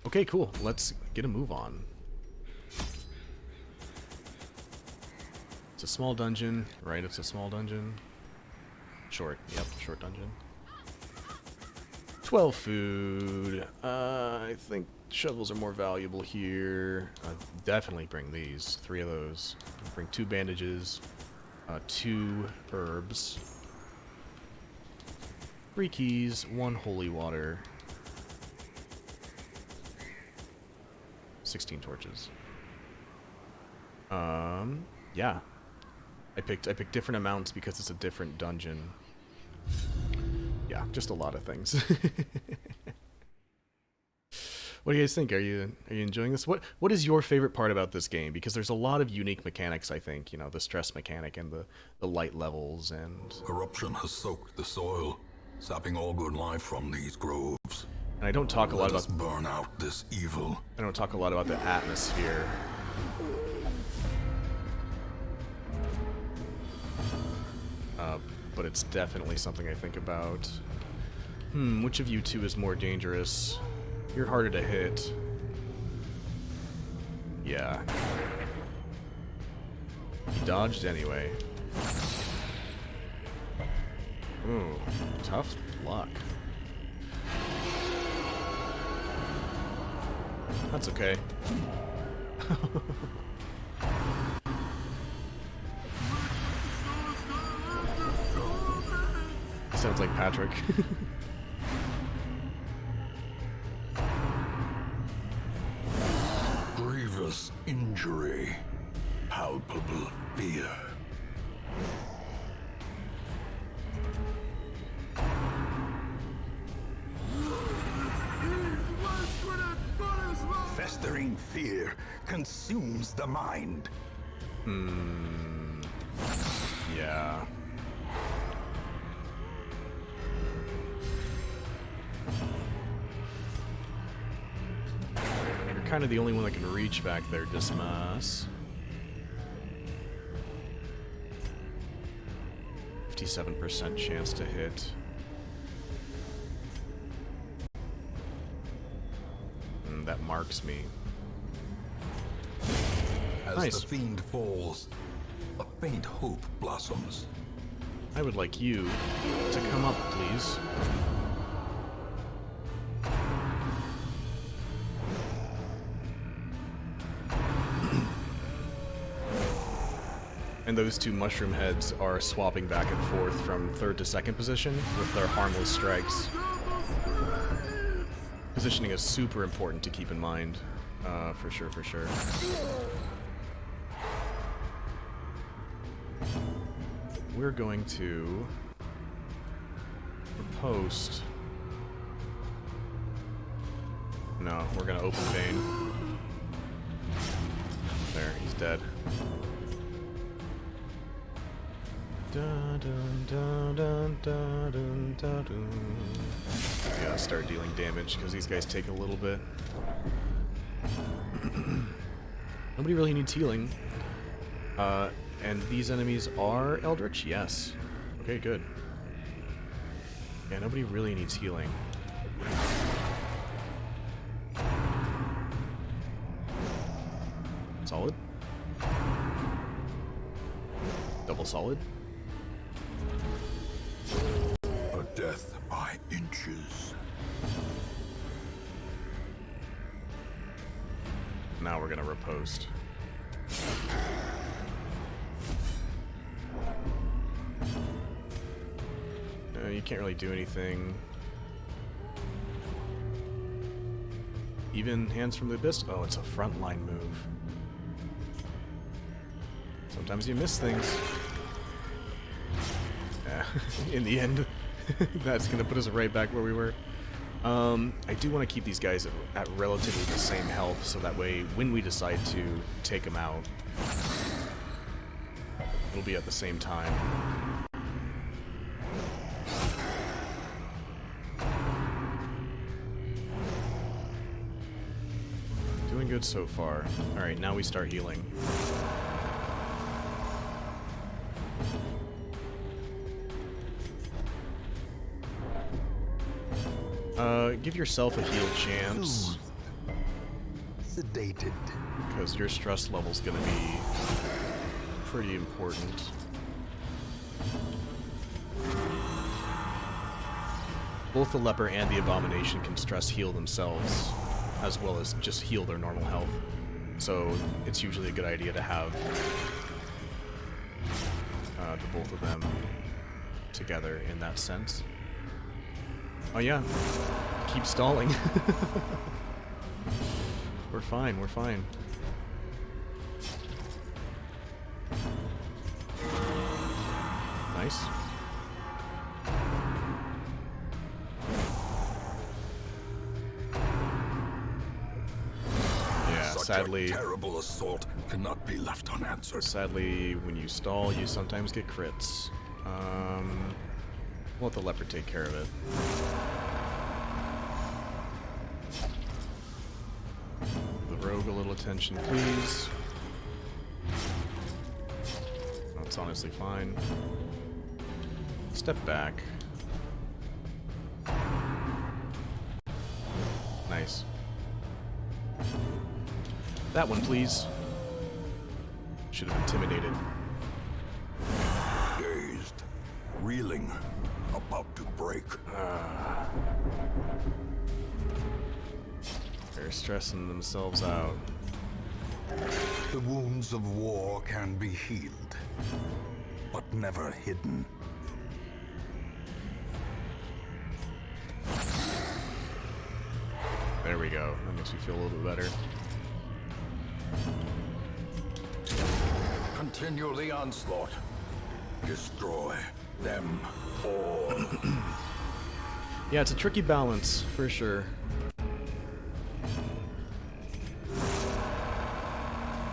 Okay, cool. Let's get a move on. It's a small dungeon, right? It's a small dungeon. Short, yep, short dungeon. 12 food. I think shovels are more valuable here. Definitely bring these. 3 of those. Bring 2 bandages. 2 herbs. 3 keys. 1 holy water. 16 torches. Yeah. I picked different amounts because it's a different dungeon. Yeah, just a lot of things. What do you guys think? Are you enjoying this? What is your favorite part about this game? Because there's a lot of unique mechanics, I think. You know, the stress mechanic and the light levels and... Corruption has soaked the soil, sapping all good life from these groves. And I don't talk a lot about... Let us burn out this evil. I don't talk a lot about the atmosphere. But it's definitely something I think about. Which of you two is more dangerous? You're harder to hit. Yeah. He dodged anyway. Ooh, tough luck. That's okay. sounds like Patrick. Grievous injury. Palpable fear. Festering fear consumes the mind. Yeah. You're kind of the only one that can reach back there, Dismas. 57% chance to hit. That marks me. As Nice. the fiend falls, a faint hope blossoms. I would like you to come up, please. And those two mushroom heads are swapping back and forth from third to second position with their harmless strikes. Positioning is super important to keep in mind, for sure, for sure. We're going to post. No, we're gonna open vein. There, he's dead. Dun, dun, dun, dun, dun, dun, dun, dun. We gotta start dealing damage because these guys take a little bit. Nobody really needs healing. And these enemies are Eldritch? Yes. Okay, good. Yeah, nobody really needs healing. Solid? Double solid? A death by inches. Now we're gonna riposte. You can't really do anything. Even Hands from the Abyss? Oh, it's a frontline move. Sometimes you miss things. Yeah, in the end, that's gonna put us right back where we were. I do want to keep these guys at relatively the same health, so that way, when we decide to take them out, it'll be at the same time. Doing good so far. Alright, now we start healing. Give yourself a heal chance. Sedated. Because your stress level's gonna be pretty important. Both the leper and the abomination can stress heal themselves, as well as just heal their normal health. So it's usually a good idea to have the both of them together in that sense. Oh yeah, keep stalling. We're fine, we're fine. Nice. Yeah, sadly, a terrible assault cannot be left unanswered. sadly, when you stall, you sometimes get crits. We'll let the leopard take care of it. The rogue a little attention, please. That's honestly fine. Step back. Nice. That one, please. Should have intimidated. Dazed, reeling, about to break. They're stressing themselves out. The wounds of war can be healed, but never hidden. There we go. That makes me feel a little bit better. Continue the onslaught. Destroy them all. Yeah, it's a tricky balance, for sure.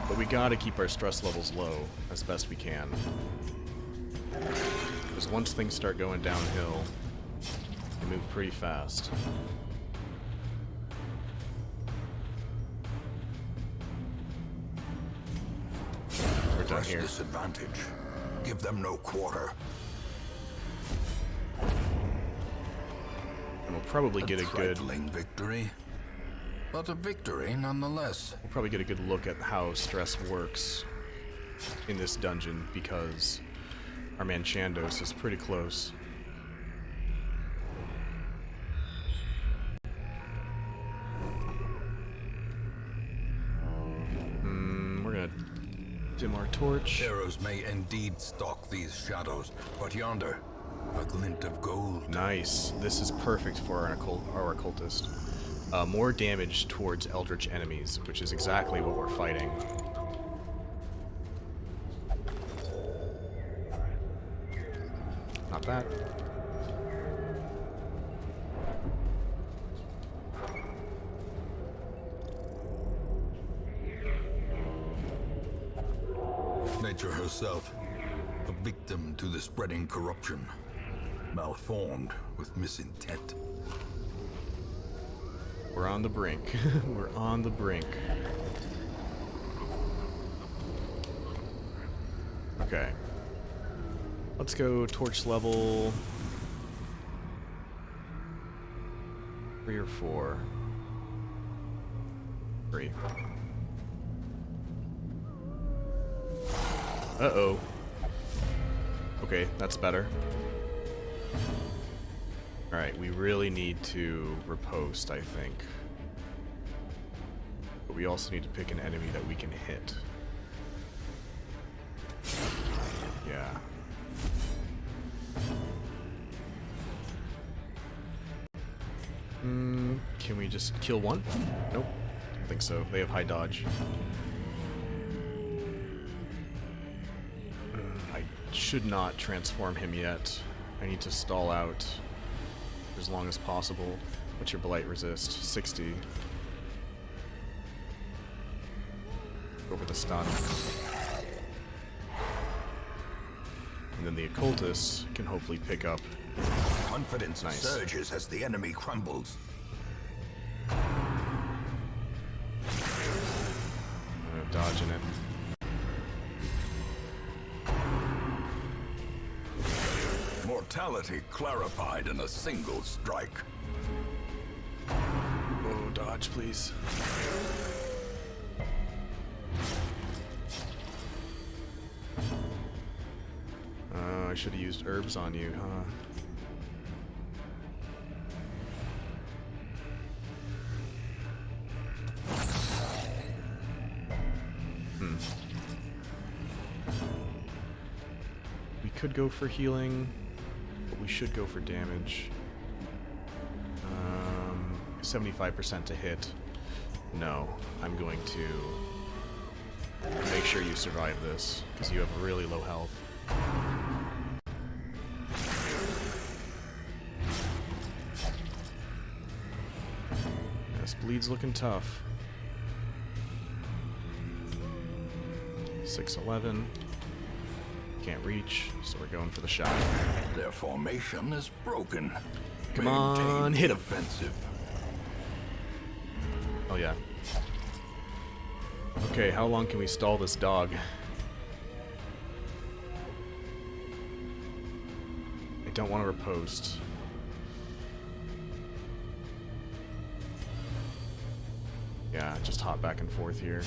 But we gotta keep our stress levels low as best we can. Because once things start going downhill, they move pretty fast. We're done Press here. disadvantage. Give them no quarter. And we'll probably get a good... trifling victory, but a victory nonetheless. We'll probably get a good look at how stress works in this dungeon, because our man Chandos is pretty close. We're gonna dim our torch. Heroes may indeed stalk these shadows, but yonder, a glint of gold. Nice. This is perfect for our occultist. More damage towards eldritch enemies, which is exactly what we're fighting. Not bad. Nature herself, a victim to the spreading corruption, malformed with misintent. We're on the brink. We're on the brink. Okay. Let's go torch level 3 or 4. 3. Uh-oh. Okay, that's better. Alright, we really need to riposte, I think. But we also need to pick an enemy that we can hit. Yeah. Can we just kill one? Nope. I don't think so. They have high dodge. I should not transform him yet. I need to stall out for as long as possible. What's your blight resist? 60. Go for the stun. And then the occultist can hopefully pick up. Confidence Nice. surges as the enemy crumbles. Dodging it. Mortality clarified in a single strike. Oh, dodge, please. I should have used herbs on you, huh? We could go for healing, but we should go for damage. 75% to hit. No, I'm going to make sure you survive this, because you have really low health. This bleed's looking tough. 6'11". Can't reach, so we're going for the shot. Their formation is broken. Come on, hit him. Offensive. Oh yeah. Okay, how long can we stall this dog? I don't want to riposte. Yeah, just hop back and forth here.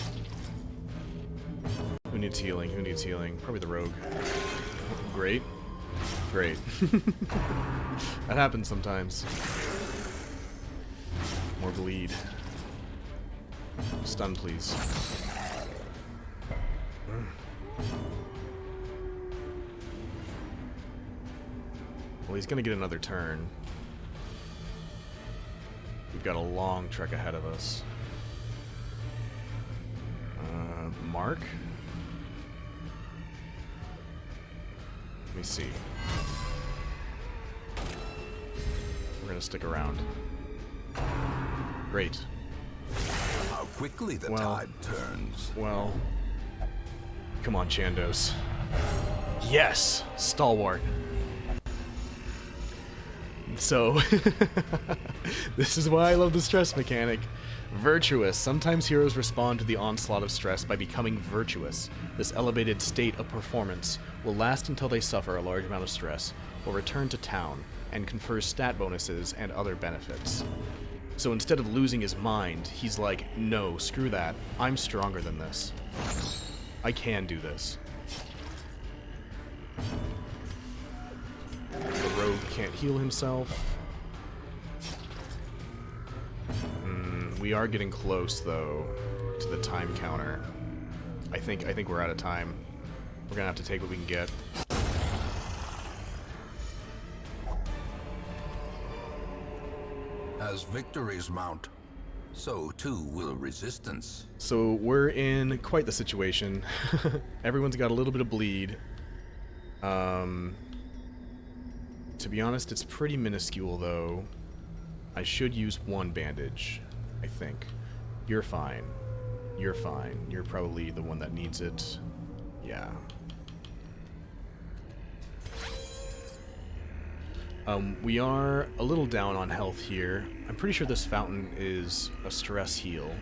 Who needs healing? Who needs healing? Probably the rogue. Great. Great. That happens sometimes. More bleed. Stun, please. Well, he's gonna get another turn. We've got a long trek ahead of us. Mark? Let me see. We're gonna stick around. Great. How quickly the tide turns. Well, come on, Chandos. Yes! Stalwart. So, this is why I love the stress mechanic. Virtuous. Sometimes heroes respond to the onslaught of stress by becoming virtuous. This elevated state of performance will last until they suffer a large amount of stress, will return to town, and confers stat bonuses and other benefits. So instead of losing his mind, he's like, no, screw that. I'm stronger than this. I can do this. The rogue can't heal himself. We are getting close, though, to the time counter. I think we're out of time. We're gonna have to take what we can get. As victories mount, so too will resistance. So we're in quite the situation. Everyone's got a little bit of bleed. To be honest, it's pretty minuscule, though. I should use one bandage, I think. You're fine. You're fine. You're probably the one that needs it. Yeah. We are a little down on health here. I'm pretty sure this fountain is a stress heal.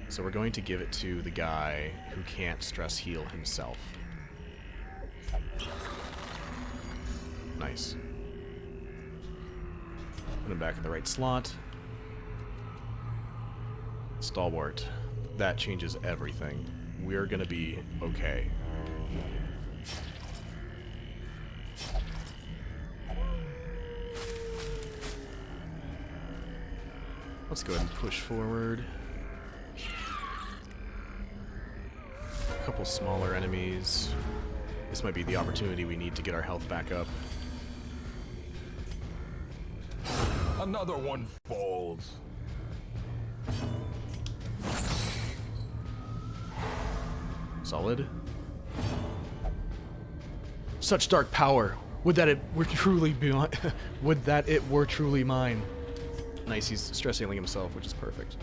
So we're going to give it to the guy who can't stress heal himself. Nice. Put him back in the right slot. Stalwart. That changes everything. We're gonna be okay. Let's go ahead and push forward. A couple smaller enemies. This might be the opportunity we need to get our health back up. Another one falls. Solid. Such dark power. Would that it were truly beyond. Would that it were truly mine. Nice, he's stress healing himself, which is perfect.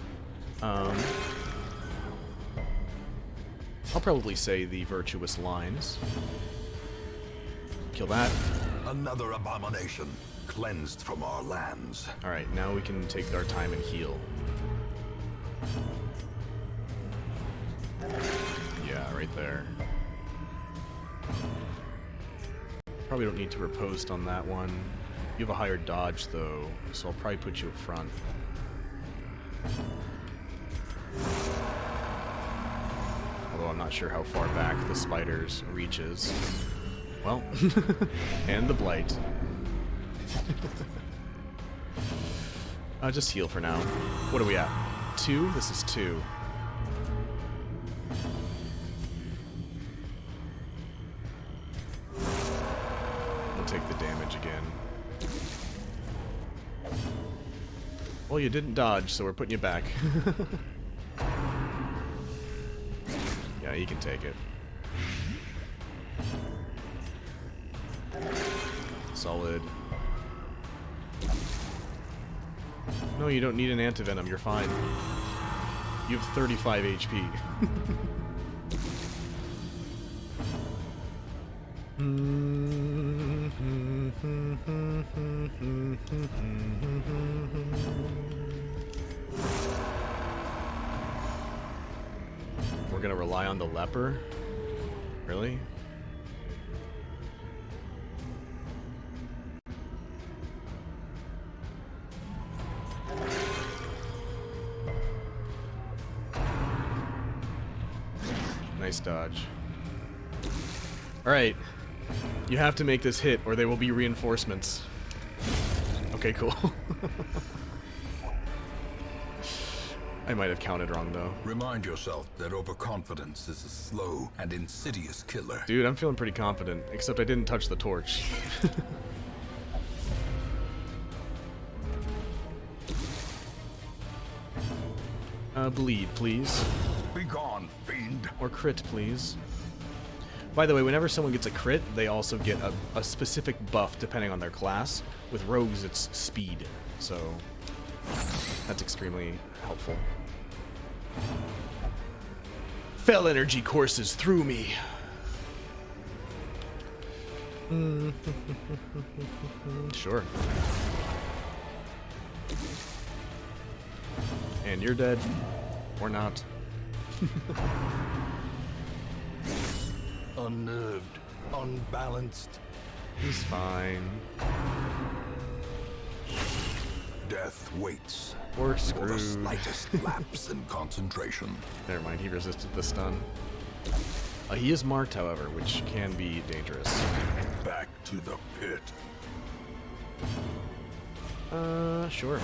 I'll probably say the virtuous lines. Kill that. Another abomination cleansed from our lands. Alright, now we can take our time and heal. Yeah, right there. Probably don't need to riposte on that one. You have a higher dodge, though, so I'll probably put you up front. Although I'm not sure how far back the spider's reaches. Well, and the blight. Just heal for now. What are we at? 2? This is 2. We'll take the damage again. Well, you didn't dodge, so we're putting you back. Yeah, you can take it. Solid. No, you don't need an antivenom, you're fine. You have 35 HP. We're gonna rely on the leper? Really? Nice dodge. Alright. You have to make this hit, or there will be reinforcements. Okay, cool. I might have counted wrong, though. Remind yourself that overconfidence is a slow and insidious killer. Dude, I'm feeling pretty confident, except I didn't touch the torch. Bleed, please. Begone, fiend. Or crit, please. By the way, whenever someone gets a crit, they also get a specific buff depending on their class. With rogues, it's speed, so that's extremely helpful. Fell energy courses through me. Sure. And you're dead. Or not. Unnerved, unbalanced. He's fine. Death waits Or for the screwed. slightest lapse in concentration. Never mind, he resisted the stun. He is marked, however, which can be dangerous. Back to the pit. Sure.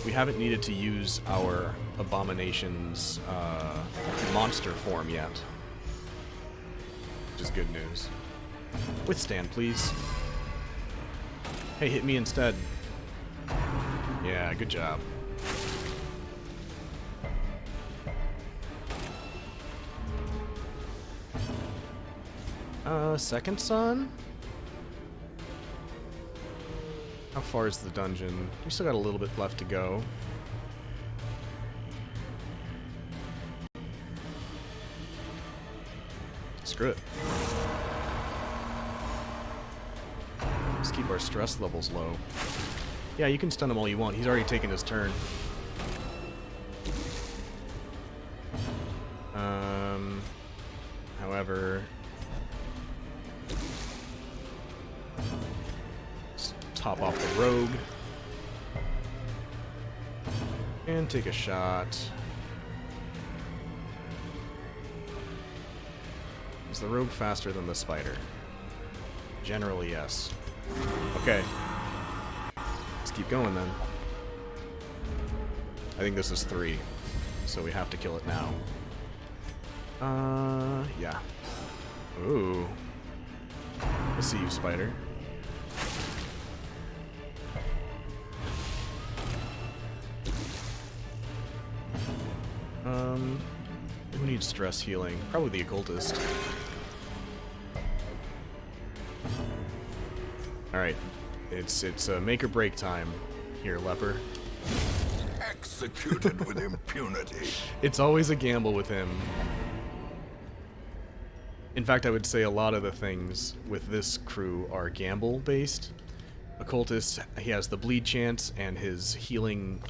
We haven't needed to use our Abomination's monster form yet. Which is good news. Withstand, please. Hey, hit me instead. Yeah, good job. Second son? How far is the dungeon? We still got a little bit left to go. Screw it. Let's keep our stress levels low. Yeah, you can stun him all you want. He's already taken his turn. However... let's top off the rogue. And take a shot. Is the rogue faster than the spider? Generally, yes. Okay. Let's keep going then. I think this is 3, so we have to kill it now. Yeah. Ooh. I see you, spider. Who needs stress healing? Probably the occultist. Alright. It's make or break time here, leper. Executed with impunity. It's always a gamble with him. In fact, I would say a lot of the things with this crew are gamble-based. Occultist, he has the bleed chance, and his healing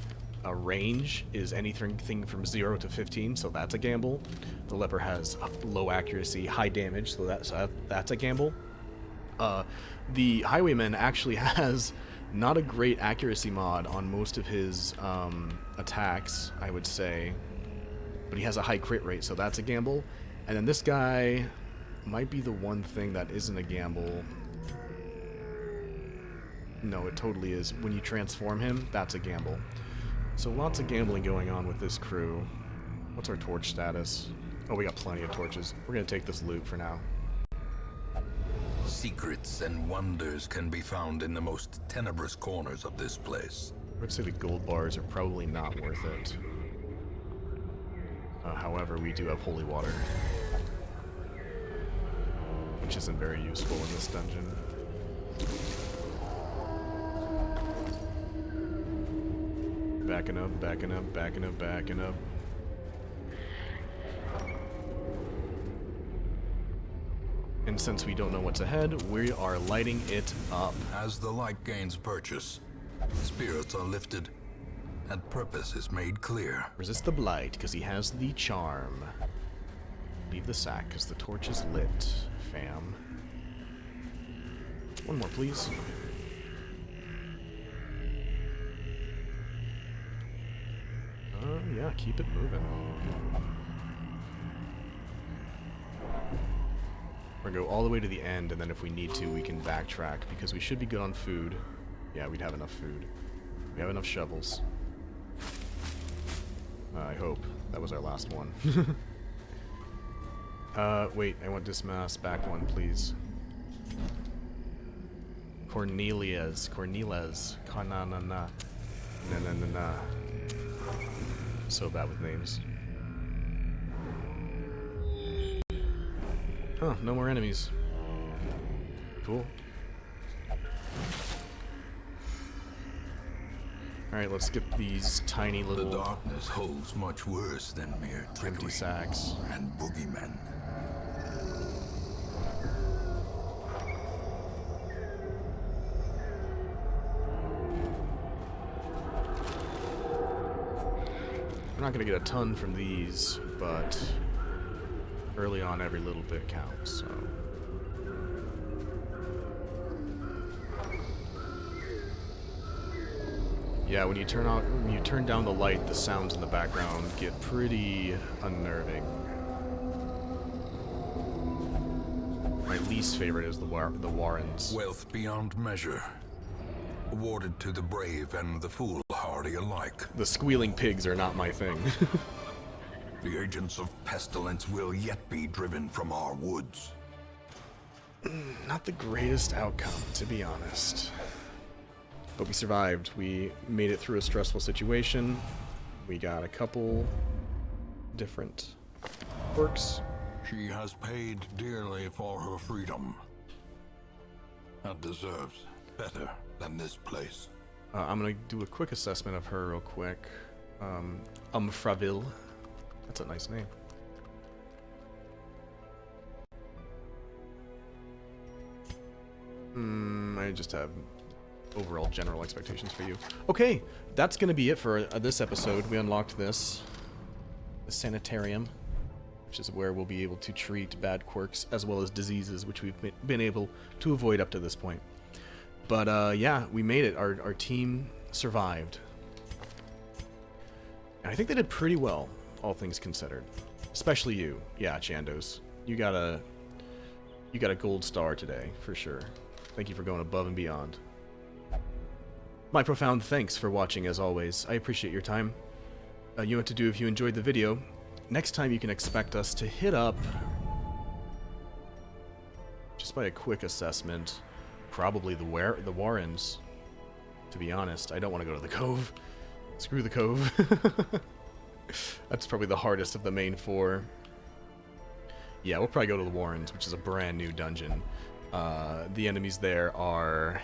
range is anything from 0 to 15, so that's a gamble. The leper has low accuracy, high damage, so that's a gamble. The highwayman actually has not a great accuracy mod on most of his attacks, I would say, but he has a high crit rate, so that's a gamble. And then this guy might be the one thing that isn't a gamble. No, it totally is. When you transform him, that's a gamble. So lots of gambling going on with this crew. What's our torch status? Oh, we got plenty of torches. We're gonna take this loot for now. Secrets and wonders can be found in the most tenebrous corners of this place. I would say the gold bars are probably not worth it. However, we do have holy water, which isn't very useful in this dungeon. Backing up, backing up, backing up, backing up. And since we don't know what's ahead, we are lighting it up. As the light gains purchase, spirits are lifted, and purpose is made clear. Resist the blight, because he has the charm. Leave the sack, because the torch is lit, fam. One more, please. Yeah, keep it moving. We're gonna go all the way to the end, and then if we need to, we can backtrack, because we should be good on food. Yeah, we'd have enough food. We have enough shovels. I hope. That was our last one. Wait, I want this mass back one, please. Cornelia's. Cornelia's. Kananana. Nah. So bad with names. Huh, no more enemies. Cool. Alright, let's get these tiny The little darkness holds much worse than mere empty trickery sacks. and boogeymen. We're not gonna get a ton from these, but early on every little bit counts, so. Yeah, when you turn down the light, the sounds in the background get pretty unnerving. My least favorite is the Warrens. Wealth beyond measure, awarded to the brave and the foolhardy alike. The squealing pigs are not my thing. The agents of pestilence will yet be driven from our woods. Not the greatest outcome, to be honest. But we survived. We made it through a stressful situation. We got a couple different perks. She has paid dearly for her freedom, and deserves better than this place. I'm gonna do a quick assessment of her real quick. Umfraville. That's a nice name. I just have overall general expectations for you. Okay, that's gonna be it for this episode. We unlocked this. The sanitarium, which is where we'll be able to treat bad quirks as well as diseases, which we've been able to avoid up to this point. But yeah, we made it. Our team survived. And I think they did pretty well, all things considered. Especially you. Yeah, Chandos. You got a gold star today, for sure. Thank you for going above and beyond. My profound thanks for watching, as always. I appreciate your time. You know what to do if you enjoyed the video. Next time you can expect us to hit up, just by a quick assessment, probably the Warrens. To be honest, I don't want to go to the Cove. Screw the Cove. That's probably the hardest of the main four. Yeah, we'll probably go to the Warrens, which is a brand new dungeon. The enemies there are...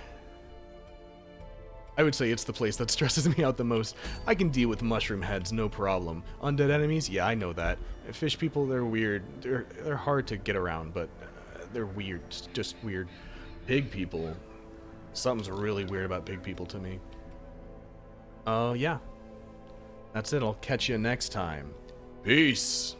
I would say it's the place that stresses me out the most. I can deal with mushroom heads, no problem. Undead enemies? Yeah, I know that. Fish people, they're weird. They're hard to get around, but they're weird. Just weird. Pig people. Something's really weird about pig people to me. Yeah. That's it. I'll catch you next time. Peace!